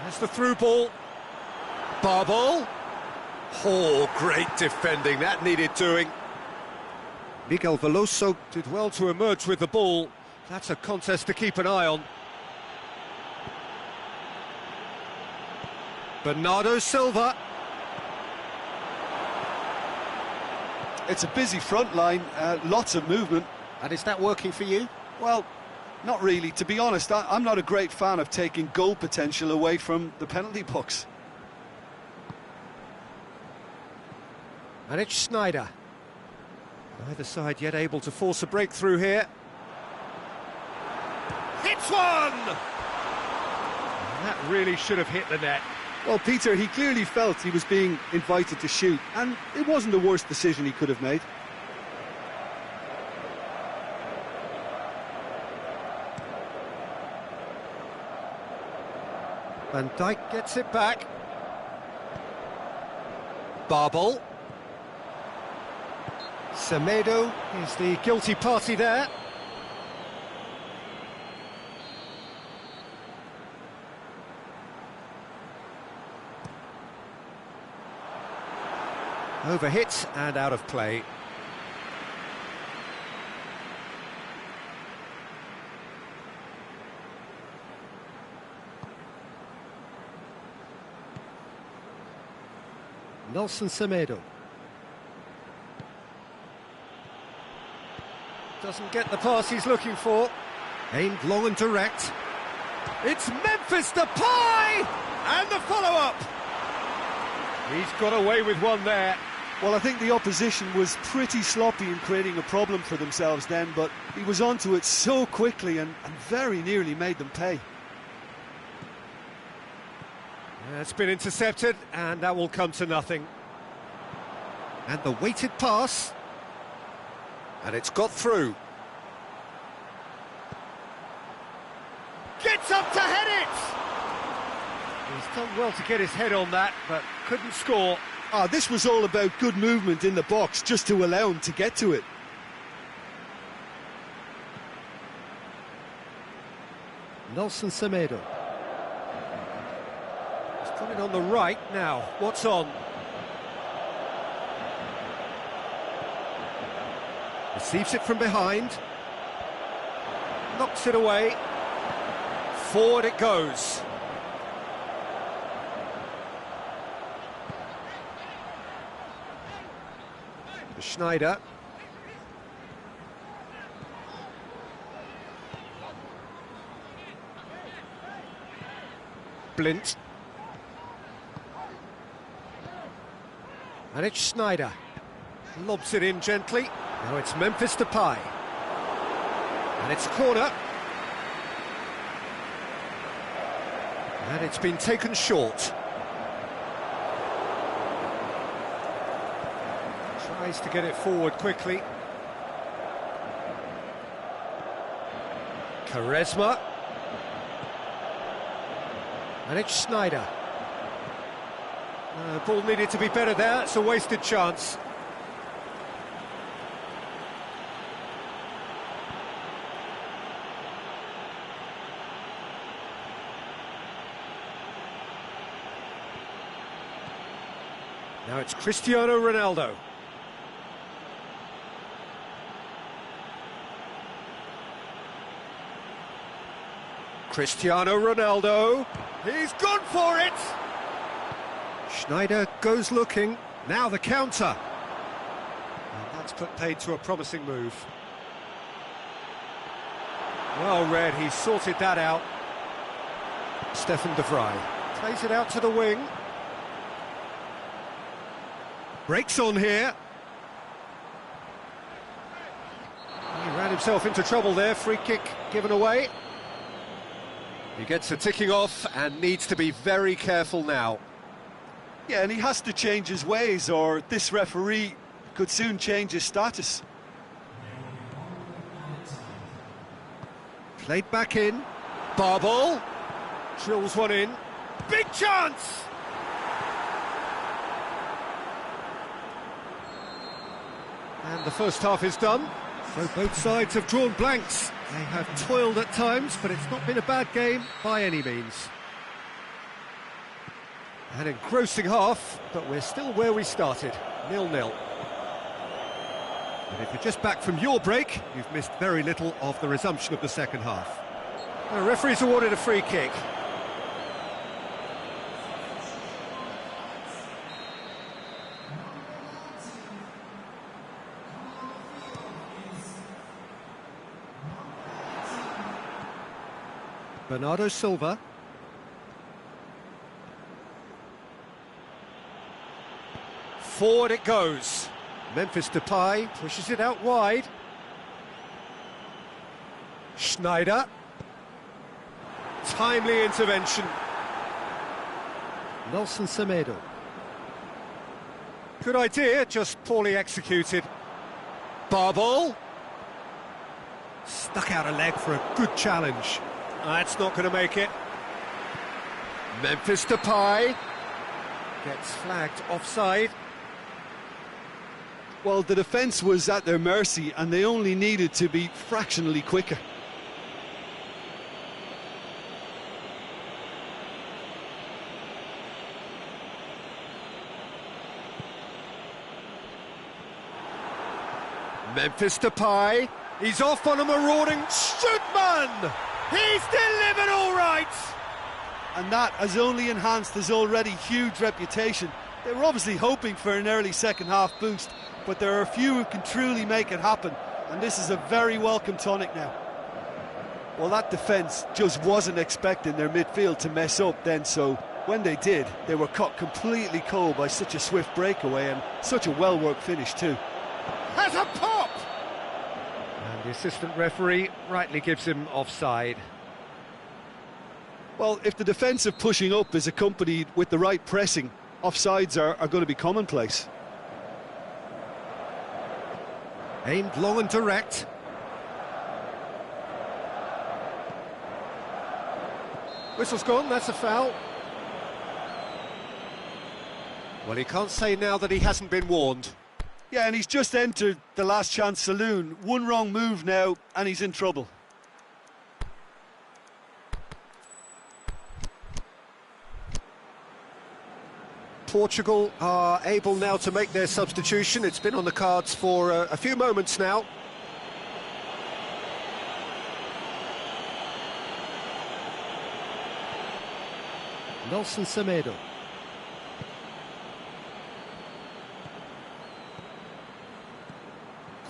There's the through ball. Barbol. Oh, great defending. That needed doing. Miguel Veloso did well to emerge with the ball. That's a contest to keep an eye on. Bernardo Silva. It's a busy front line, lots of movement. And is that working for you? Well, not really. To be honest, I'm not a great fan of taking goal potential away from the penalty box. And it's Sneijder. Neither side yet able to force a breakthrough here. Hits one! And that really should have hit the net. Well, Peter, he clearly felt he was being invited to shoot, and it wasn't the worst decision he could have made. Van Dijk gets it back. Barbol. Semedo is the guilty party there. Overhit and out of play. Nelson Semedo. Doesn't get the pass he's looking for. Aimed long and direct. It's Memphis Depay! And the follow-up! He's got away with one there. Well, I think the opposition was pretty sloppy in creating a problem for themselves then, but he was onto it so quickly and very nearly made them pay. It's been intercepted, and that will come to nothing. And the weighted pass. And it's got through. Gets up to head it! He's done well to get his head on that, but couldn't score. This was all about good movement in the box, just to allow him to get to it. Nelson Semedo. He's got it on the right now. What's on? Receives it from behind. Knocks it away. Forward it goes. Sneijder. Blint. And it's Sneijder. Lobs it in gently. Now it's Memphis Depay. And it's a corner. And it's been taken short. Tries to get it forward quickly. Charisma. And it's Schneider. Ball needed to be better there, it's a wasted chance. Now it's Cristiano Ronaldo. Cristiano Ronaldo, he's gone for it! Schneider goes looking, now the counter. And that's put paid to a promising move. Well read, he sorted that out. Stefan de Vrij plays it out to the wing. Breaks on here. He ran himself into trouble there, free kick given away. He gets a ticking off and needs to be very careful now. Yeah, and he has to change his ways, or this referee could soon change his status. Played back in. Barbel. Drills one in. Big chance! And the first half is done. So both sides have drawn blanks. They have toiled at times, but it's not been a bad game by any means. An engrossing half, but we're still where we started, 0-0. And if you're just back from your break, you've missed very little of the resumption of the second half. The referee's awarded a free kick. Bernardo Silva. Forward it goes. Memphis Depay pushes it out wide. Schneider. Timely intervention. Nelson Semedo. Good idea, just poorly executed. Barbel. Stuck out a leg for a good challenge. That's not going to make it. Memphis Depay gets flagged offside. Well, the defence was at their mercy and they only needed to be fractionally quicker. Memphis Depay, he's off on a marauding shootman! He's delivered all right! And that has only enhanced his already huge reputation. They were obviously hoping for an early second half boost, but there are a few who can truly make it happen, and this is a very welcome tonic now. Well, that defence just wasn't expecting their midfield to mess up then, so when they did, they were caught completely cold by such a swift breakaway and such a well-worked finish too. Has a pop! And the assistant referee rightly gives him offside. Well, if the defensive pushing up is accompanied with the right pressing, offsides are going to be commonplace. Aimed long and direct. Whistle's gone, that's a foul. Well, he can't say now that he hasn't been warned. Yeah, and he's just entered the last chance saloon. One wrong move now, and he's in trouble. Portugal are able now to make their substitution. It's been on the cards for a few moments now. Nelson Semedo.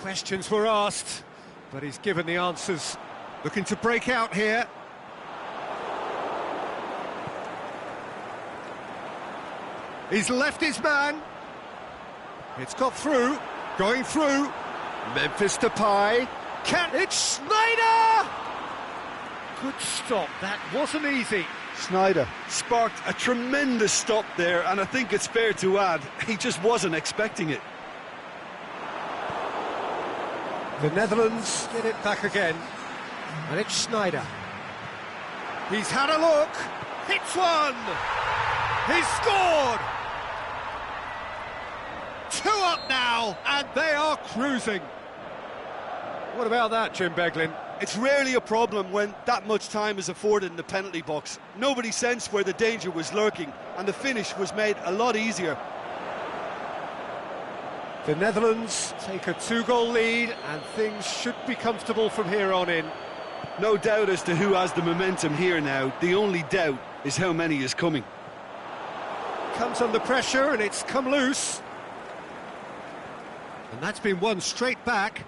Questions were asked, but he's given the answers. Looking to break out here. He's left his man. It's got through, going through. Memphis Depay. It's Schneider! Good stop, that wasn't easy. Sneijder sparked a tremendous stop there, and I think it's fair to add, he just wasn't expecting it. The Netherlands get it back again, and it's Sneijder. He's had a look, hits one, he's scored! 2 up now, and they are cruising. What about that, Jim Beglin? It's rarely a problem when that much time is afforded in the penalty box. Nobody sensed where the danger was lurking, and the finish was made a lot easier. The Netherlands take a 2-goal lead, and things should be comfortable from here on in. No doubt as to who has the momentum here now. The only doubt is how many is coming. Comes under pressure, and it's come loose. And that's been won straight back.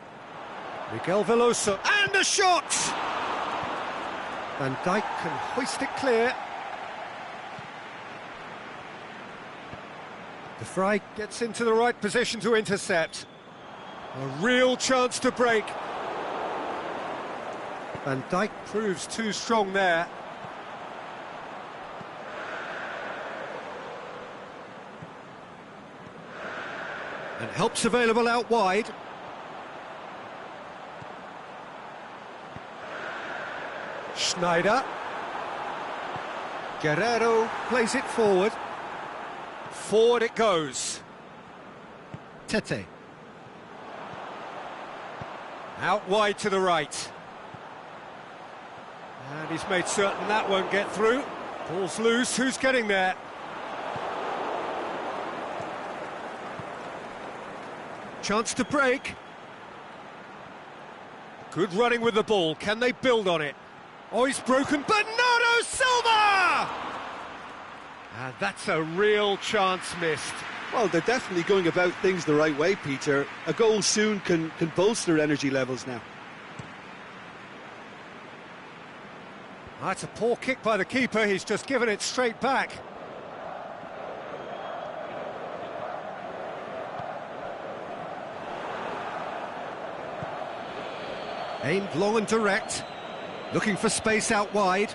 Miguel Veloso, and a shot! Van Dijk can hoist it clear. De Vrij gets into the right position to intercept. A real chance to break. Van Dijk proves too strong there. And help's available out wide. Sneijder. Guerrero plays it forward. Forward it goes. Tete. Out wide to the right. And he's made certain that won't get through. Ball's loose, who's getting there? Chance to break. Good running with the ball, can they build on it? Oh, he's broken, Bernardo Silva! And that's a real chance missed. Well, they're definitely going about things the right way, Peter. A goal soon can bolster energy levels now. That's a poor kick by the keeper, he's just given it straight back. Aimed long and direct, looking for space out wide.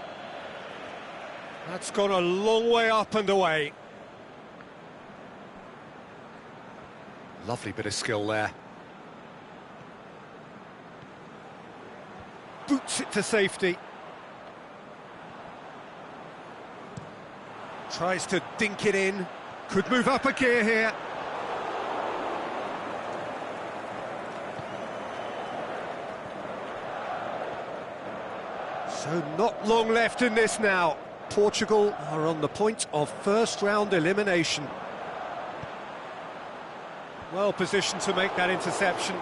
That's gone a long way up and away. Lovely bit of skill there. Boots it to safety. Tries to dink it in. Could move up a gear here. So not long left in this now. Portugal are on the point of first-round elimination. Well positioned to make that interception.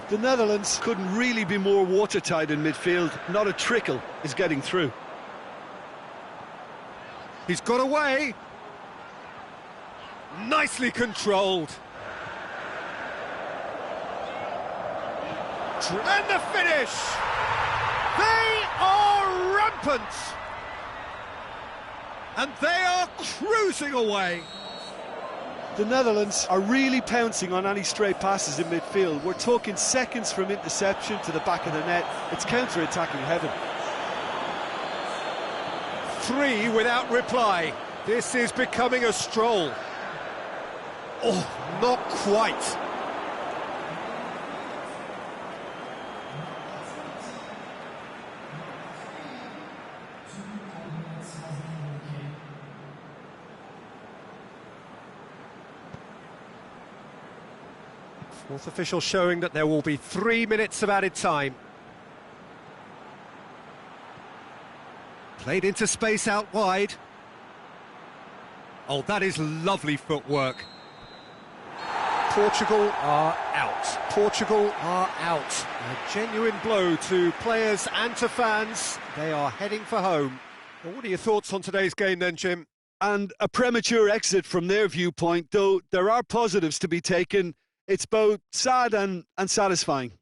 The Netherlands couldn't really be more watertight in midfield. Not a trickle is getting through. He's got away. Nicely controlled. And the finish! They are rampant! And they are cruising away. The Netherlands are really pouncing on any stray passes in midfield. We're talking seconds from interception to the back of the net. It's counter-attacking heaven. 3 without reply. This is becoming a stroll. Oh, not quite. Fourth official showing that there will be 3 minutes of added time. Played into space out wide. Oh, that is lovely footwork. Portugal are out. Portugal are out. A genuine blow to players and to fans. They are heading for home. Well, what are your thoughts on today's game then, Jim? And a premature exit from their viewpoint, though there are positives to be taken. It's both sad and satisfying.